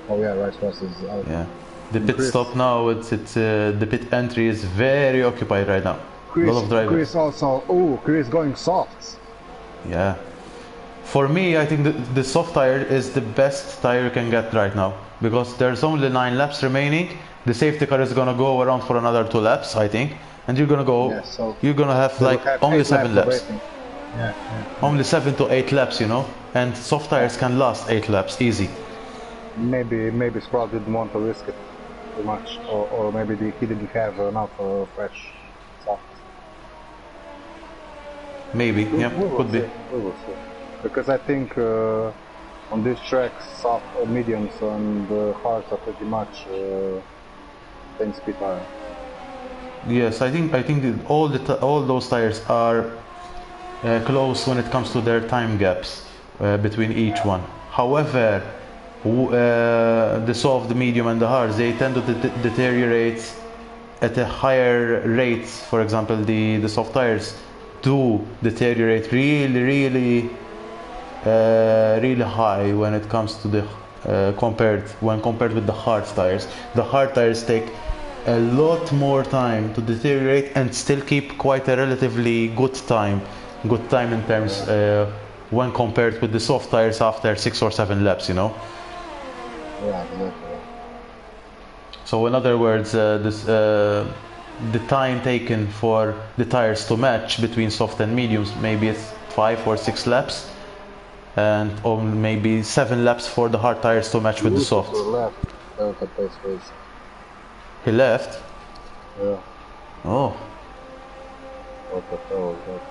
Oh yeah, Rice-Ross is out. Yeah. The pit stop now. The pit entry is very occupied right now. A lot of drivers. Chris also. Oh, Chris going soft. Yeah. For me, I think the soft tire is the best tire you can get right now, because there's only 9 laps remaining. The safety car is gonna go around for another 2 laps, I think, and you're gonna go. Yeah, so you're gonna have like only 7 laps. Yeah. Only 7 to 8 laps, you know, and soft tires can last 8 laps easy. Maybe Sprout didn't want to risk it too much, or maybe he didn't have enough fresh soft. Maybe, yeah, could be. We will see. Because I think on this track, soft, mediums, and hards are pretty much same speed tire. Yes, I think that all those tires are close when it comes to their time gaps between each one. However, the soft, the medium, and the hards, they tend to deteriorate at a higher rate. For example, the soft tires do deteriorate really high when it comes to the compared with the hard tires. The hard tires take a lot more time to deteriorate and still keep quite a relatively good time in terms when compared with the soft tires after 6 or 7 laps, you know. Yeah, exactly. So in other words, the time taken for the tires to match between soft and mediums, maybe it's 5 or 6 laps, and or maybe 7 laps for the hard tires to match with the soft. Toyota place race. He left? Yeah. Oh. What the hell is that?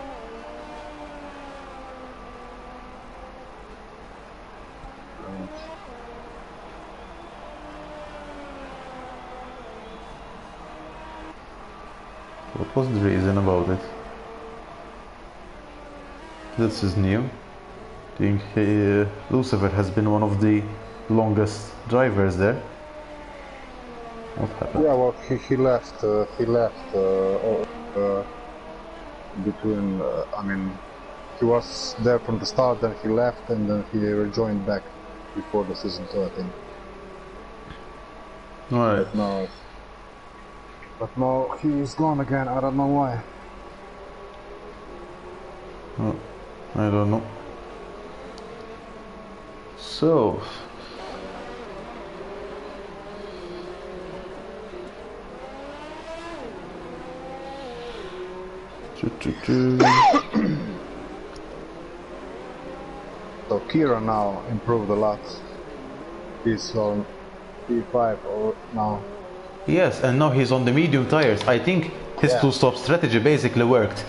What was the reason about it? This is new. I think Lucifer has been one of the longest drivers there. What happened? Yeah, well, he left. Between. I mean, he was there from the start, then he left, and then he rejoined back before the season 2, I think. Alright. But now he's gone again. I don't know why. Oh, I don't know. So. So Kira now improved a lot. He's on P5 or now. Yes, and now he's on the medium tires. I think his two-stop strategy basically worked.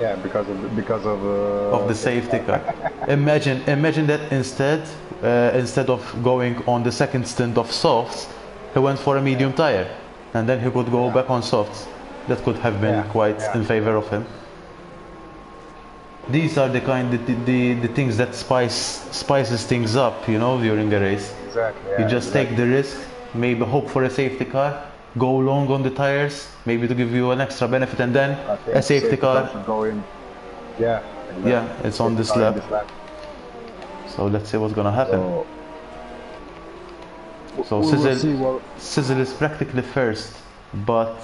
Yeah, because of The safety car. Imagine that instead of going on the second stint of softs, he went for a medium tire, and then he could go back on softs. That could have been quite in favor of him. These are the things that spices things up, you know, during a race. Exactly. You just take the risk, maybe hope for a safety car, go long on the tires, maybe to give you an extra benefit, and then a safety car should go in. Yeah. Exactly. Yeah, it's on this lap. So let's see what's gonna happen. So Sizzle is practically first, but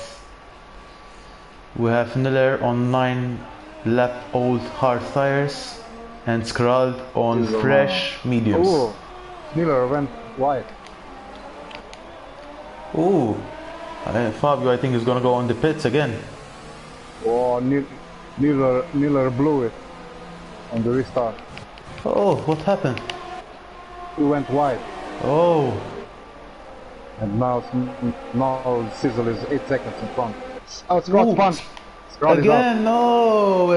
we have Niller on 9-lap-old hard tires and Skrald on fresh mediums. Oh, Niller went wide. Oh, Fabio, I think, is gonna go on the pits again. Oh, Niller blew it on the restart. Oh, what happened? He went wide. Oh. And now Sizzle is 8 seconds in front. Oh, Skrald spun. Again no.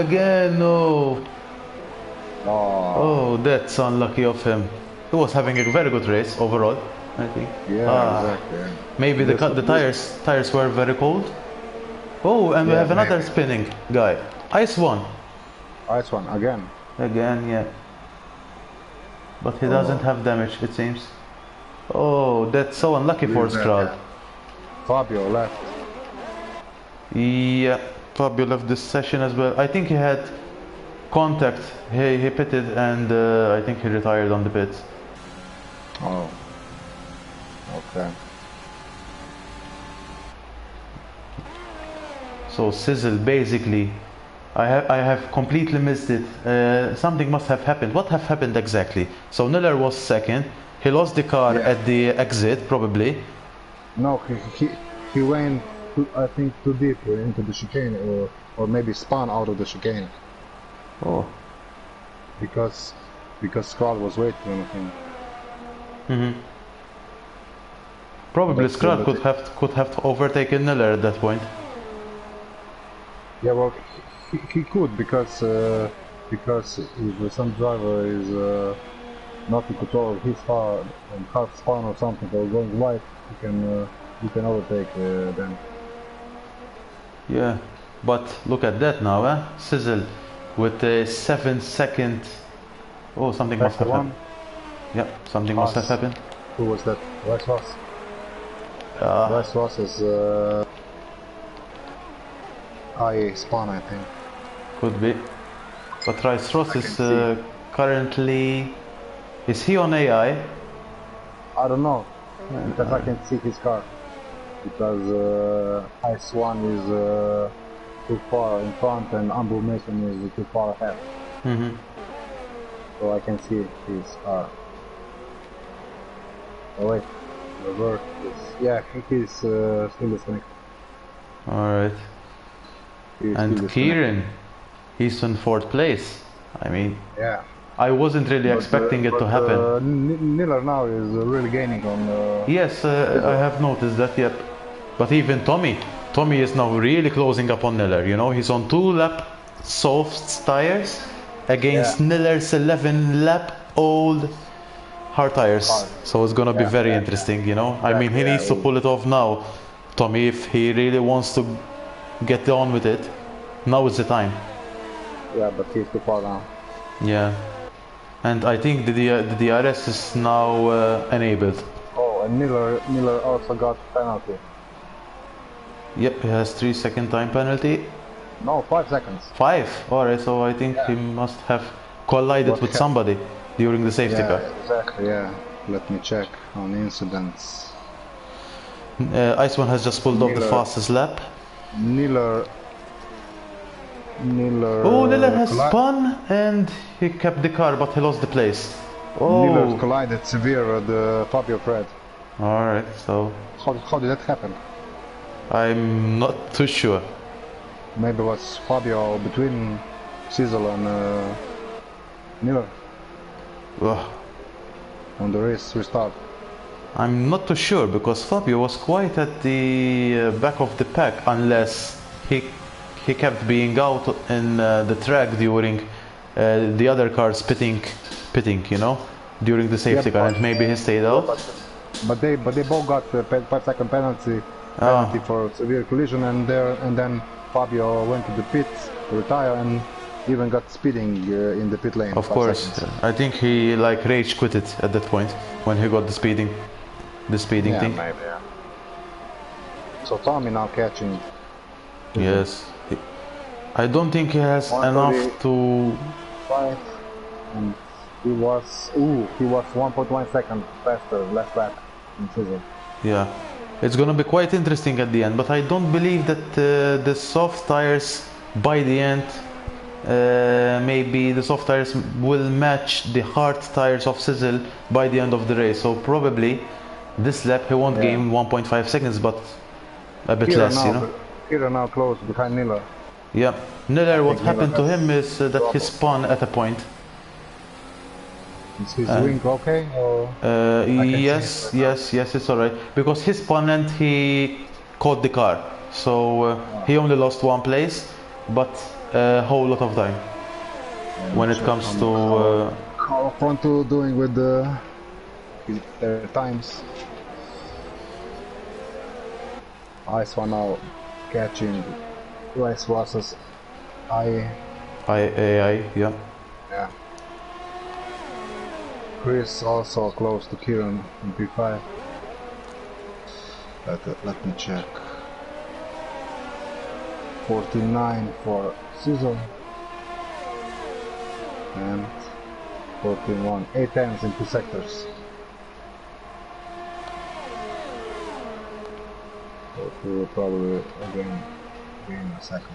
Oh, That's unlucky of him. He was having a very good race overall, I think. Yeah, exactly. Maybe the tires were very cold. Oh, and we have another spinning guy. Ice one again. Yeah. But he doesn't have damage, it seems. Oh, that's so unlucky for Skrald. Fabio left. Yeah, Fabio left this session as well. I think he had contact. He pitted, and I think he retired on the pits. Oh. Okay. So Sizzle basically, I have completely missed it. Something must have happened. What have happened exactly? So Niller was second. He lost the car at the exit, probably. No, he went, I think, too deep into the chicane, or maybe spun out of the chicane. Oh. Because Skrald was waiting on him. Mm-hmm. Probably Skrald could have overtaken Niller at that point. Yeah, well, he could, because if some driver is not in control of his car and half spun or something, or going wide, you can overtake them. Yeah, but look at that now, eh? Sizzle with a 7-second. Oh, something must have happened. Yeah, something must have happened. Who was that? Rice Ross. Rice Ross is IA spawn, I think. Could be. But Rice Ross is currently. Is he on AI? I don't know, because I can see his car. Because Ice 1 is too far in front and Ambu Mason is too far ahead. Mm-hmm. So I can see his car. Oh wait, revert is... Yeah, he's still disconnected. Alright. And Kieran, he's in 4th place. I mean... Yeah. I wasn't really expecting it to happen. Miller now is really gaining on. Yes, I have noticed that. Yep. But even Tommy is now really closing up on Miller. You know, he's on 2-lap soft tires against Miller's 11-lap old hard tires. So it's gonna be very interesting. You know, I mean, he needs to pull it off now, Tommy, if he really wants to get on with it. Now is the time. Yeah, but he's too far now. Yeah. And I think the DRS is now enabled. Oh, and Miller also got penalty. Yep, he has 3-second time penalty. No, 5 seconds. 5? Alright, so I think he must have collided with somebody during the safety car. Exactly, yeah. Let me check on incidents. Iceman has just pulled off the fastest lap. Miller. Oh, Miller has spun and he kept the car, but he lost the place. Oh. Miller collided severe with the Fabio Fred. Alright, so... How did that happen? I'm not too sure. Maybe it was Fabio between Cecil and Miller. Ugh. On the race restart. I'm not too sure because Fabio was quite at the back of the pack, unless he kept being out in the track during the other cars pitting, you know, during the safety car, and maybe he stayed out. But they both got a 5-second penalty for severe collision, and then Fabio went to the pits to retire and even got speeding in the pit lane. Of course, I think he like rage quitted at that point when he got the speeding thing. Maybe, yeah. So Tommy now catching. Yes. I don't think he has enough to fight, and he was 1.1 second faster left back in season. Yeah, it's gonna be quite interesting at the end, but I don't believe that the soft tires by the end, maybe the soft tires will match the hard tires of Sizzle by the end of the race. So probably this lap he won't gain 1.5 seconds, but a bit less, you know. Here now close behind Miller. Yeah, Miller, what happened to him is that he spun at a point. Is his wing okay? Or yes, it's alright. Because he spun and he caught the car. So he only lost one place, but a whole lot of time. When it comes to... how Fronto doing with their times. Ice one now catching Rice versus AI, yeah. Yeah. Chris also close to Kieran in P5. Let me check. 49 for Season and 41. 8 tenths in 2 sectors. We will probably again gain a second.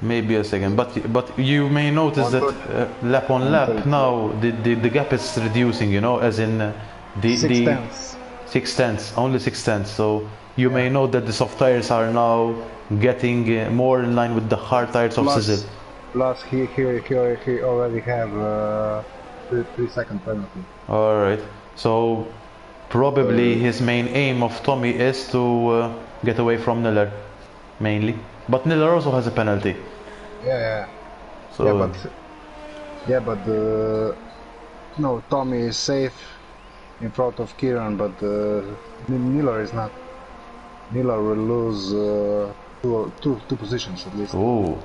Maybe a second, but you may notice that lap on lap now the gap is reducing, you know, as in the 6 tenths. 6 tenths, only 6 tenths. So you may note that the soft tires are now getting more in line with the hard tires of Sizzle. Plus he already have 3-second penalty. All right, so probably his main aim of Tommy is to get away from Miller, mainly. But Miller also has a penalty. Yeah. So but no, Tommy is safe in front of Kieran, but Miller is not. Miller will lose two positions at least. Oh.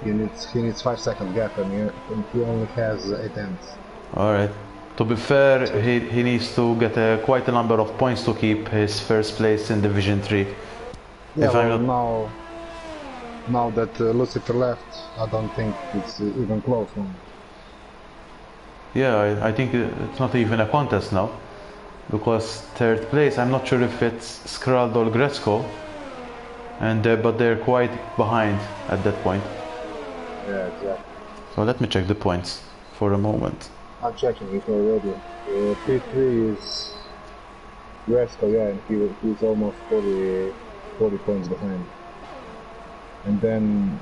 He needs 5-second gap, and he only has 8 tenths. All right. To be fair, he needs to get quite a number of points to keep his first place in Division 3. Yeah, well, now that Lucifer left, I don't think it's even close now. Yeah, I think it's not even a contest now, because third place, I'm not sure if it's Skrald or Gretzko, and but they're quite behind at that point. Yeah, exactly. So let me check the points for a moment. I'm checking it already. P3 is Gretzko, yeah, and he's almost 40 points behind. And then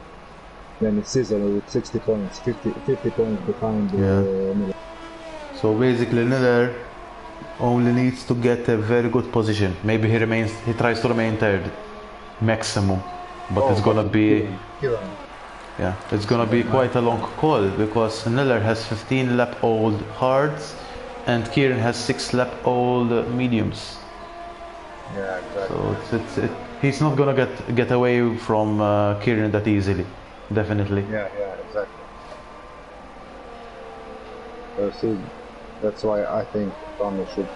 Then it's Sizzle with 60 points, 50 points behind Miller. So basically Miller only needs to get a very good position. Maybe he tries to remain third maximum, but it's gonna be it's gonna be quite a long call because Miller has 15 lap old hards and Kieran has 6 lap old mediums. Yeah, exactly. So he's not gonna get away from Kieran that easily, definitely. Yeah, exactly. See, that's why I think Tommy should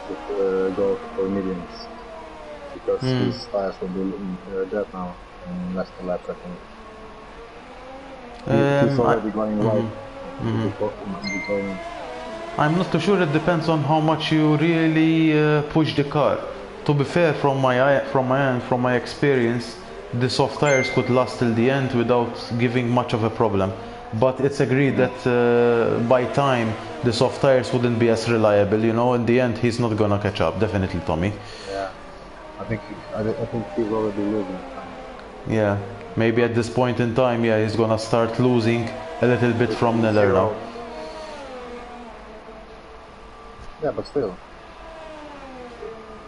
go for mediums, because his tires will be dead now in less than lap, I think. He's already going wide. I'm not too sure. It depends on how much you really push the car. To be fair, from my experience, the soft tires could last till the end without giving much of a problem. But it's agreed that by time the soft tires wouldn't be as reliable. You know, in the end, he's not gonna catch up. Definitely, Tommy. Yeah, I think he's already losing. Yeah, maybe at this point in time, yeah, he's gonna start losing a little bit from Miller now. Yeah, but still.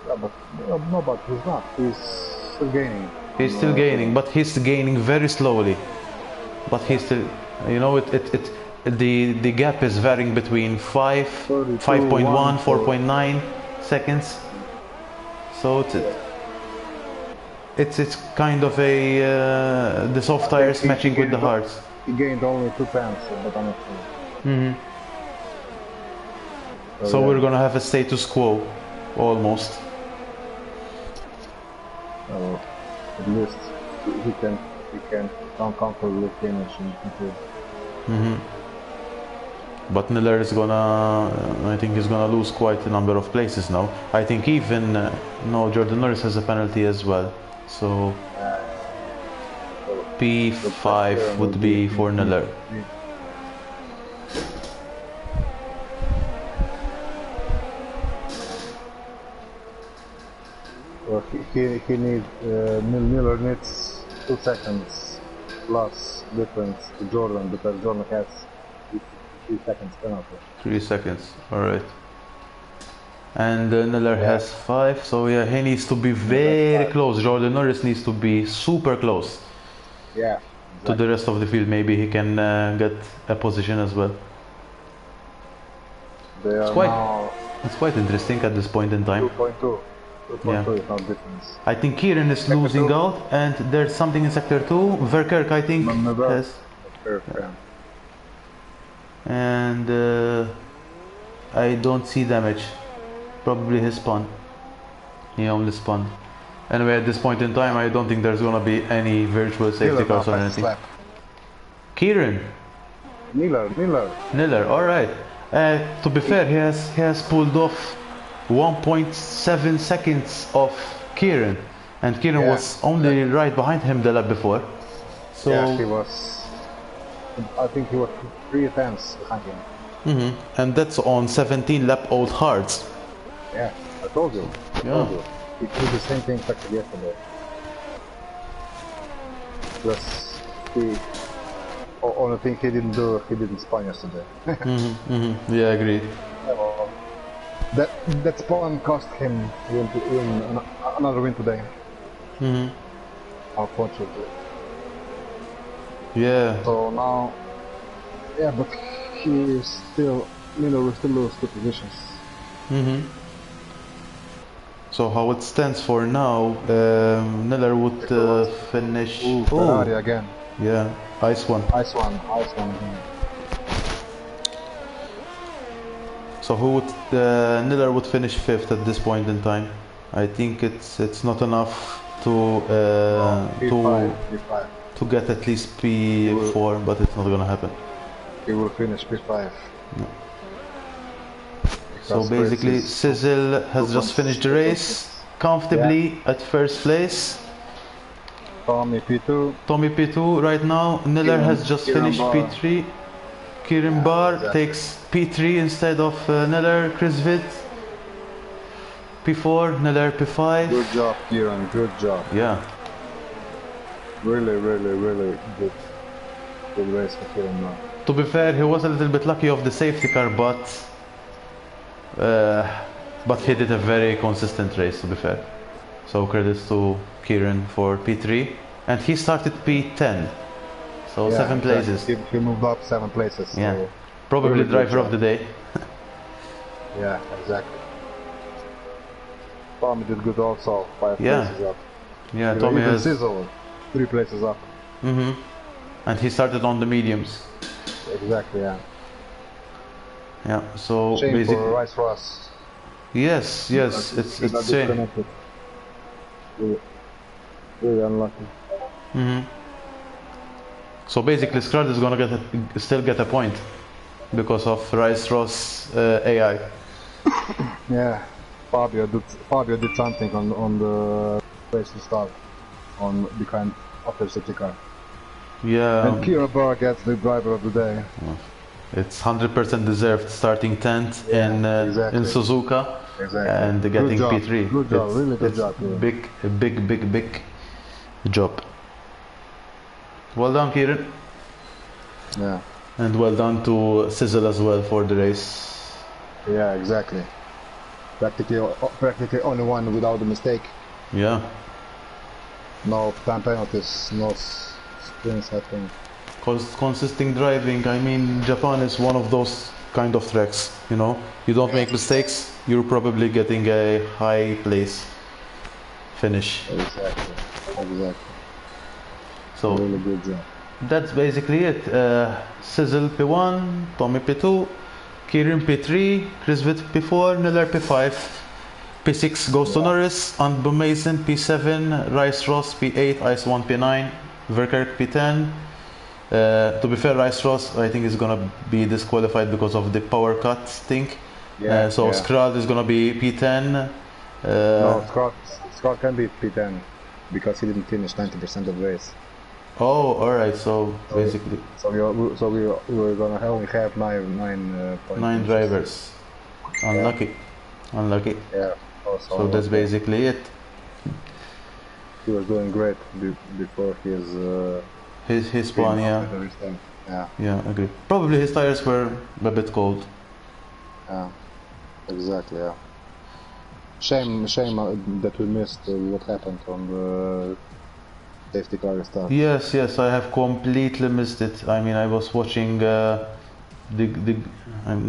Yeah, but no, but he's not. He's still gaining. He's still gaining, but he's gaining very slowly. But he's still, you know, the gap is varying between 5.1, 4.9 seconds. So it's kind of a the soft tires matching with the hards. He gained only 2 tenths, but I'm not sure. So we're gonna have a status quo, almost. At least he can comfortably finish in P2. But Miller is gonna, I think he's gonna lose quite a number of places now. I think even no, Jordan Norris has a penalty as well. So P5 would be for Miller. Well, Miller needs 2 seconds plus difference to Jordan, because Jordan has 3 seconds penalty. 3 seconds, alright. And Miller has 5, so yeah, he needs to be very close. Jordan Norris needs to be super close. Yeah. Exactly. To the rest of the field. Maybe he can get a position as well. It's quite interesting at this point in time. 2.2. 2.2 is no difference. I think Kieran is losing out, and there's something in sector 2. Verkerk, I think, has. And I don't see damage. Probably his spun. He only spun. Anyway, at this point in time, I don't think there's gonna be any virtual safety cars or anything. Kieran. Miller. All right. To be fair, he has pulled off 1.7 seconds of Kieran, and Kieran was only right behind him the lap before. So yeah, he was. I think he was 3 tenths behind him. And that's on 17 lap old hards. Yeah, I told you. He did the same thing exactly yesterday. Plus, only thing he didn't spawn yesterday. Yeah, agreed. That spawn cost him another win today. Unfortunately. Yeah. So now, but Miller will still lose 2 positions. So how it stands for now, Miller would finish. Ferrari again. Yeah, Ice one. So who would Miller would finish 5th at this point in time? I think it's not enough to to get at least P4, but it's not gonna happen. He will finish P5. No. So basically, Sizzle has just finished the race comfortably at 1st place. Tommy P2 right now. Miller has just finished P3. Kieran Barr takes P3 instead of Miller. Chris Witt P4, Miller P5. Good job, Kieran. Good job. Yeah. Really good. Good race for him now. To be fair, he was a little bit lucky of the safety car, but he did a very consistent race, to be fair. So credits to Kieran for P3, and he started P10, so 7 places. He moved up 7 places. So yeah, probably really driver of the day. Yeah, exactly. Tommy did good also, 5 places up. Yeah, Even Tommy has Sizzle, 3 places up. And he started on the mediums. Exactly, yeah. Yeah, so shame basically, for Rice Ross. yes, it's shame. Really unlucky. So basically, Scrad is gonna still get a point because of Rice Ross AI. Yeah, Fabio did something on the race to start behind after safety car. Yeah. And Kira Bar gets the driver of the day. It's 100% deserved, starting 10th in Suzuka and getting P3. Good job, really good job. Yeah. Big job. Well done, Kieran. Yeah. And well done to Sizzle as well for the race. Yeah, exactly. Practically only one without a mistake. Yeah. No time penalties, no sprints, I think. Consistent driving, I mean, Japan is one of those kind of tracks, you know. You don't make mistakes, you're probably getting a high place finish. Exactly. So really good job. That's basically it. Sizzle P1, Tommy P2, Kieran P3, Chris with P4, Miller P5, P6 goes to Norris, and Mason P7, Rice Ross P8, Ice1 P9, Verkerk P10. To be fair, Rice Ross I think is gonna be disqualified because of the power cut thing. Scrad is gonna be P10. No, Scott can be P10 because he didn't finish 90% of the race. Oh, all right. So basically, we're gonna only have nine drivers. Unlucky. Yeah. So that's basically it. He was doing great before his plan. Yeah, agree. Probably his tires were a bit cold. Yeah, exactly. Yeah. Shame that we missed what happened on the safety car stuff. Yes, I have completely missed it. I mean, I was watching I'm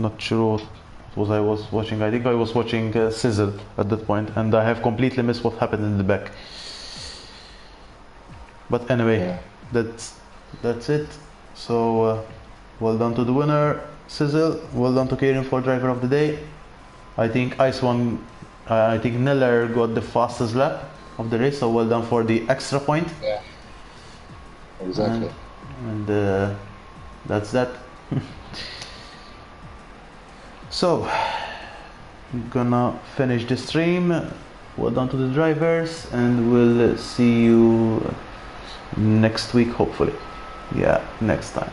not sure what I was watching. I think I was watching Sizzle at that point, and I have completely missed what happened in the back. But anyway, that's it. So well done to the winner, Sizzle. Well done to Kieran for driver of the day. I think I think Neller got the fastest lap of the race, so well done for the extra point. Yeah, exactly. And that's that. So I'm gonna finish the stream. Well done to the drivers, and we'll see you next week, hopefully. Yeah, next time.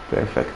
Perfect.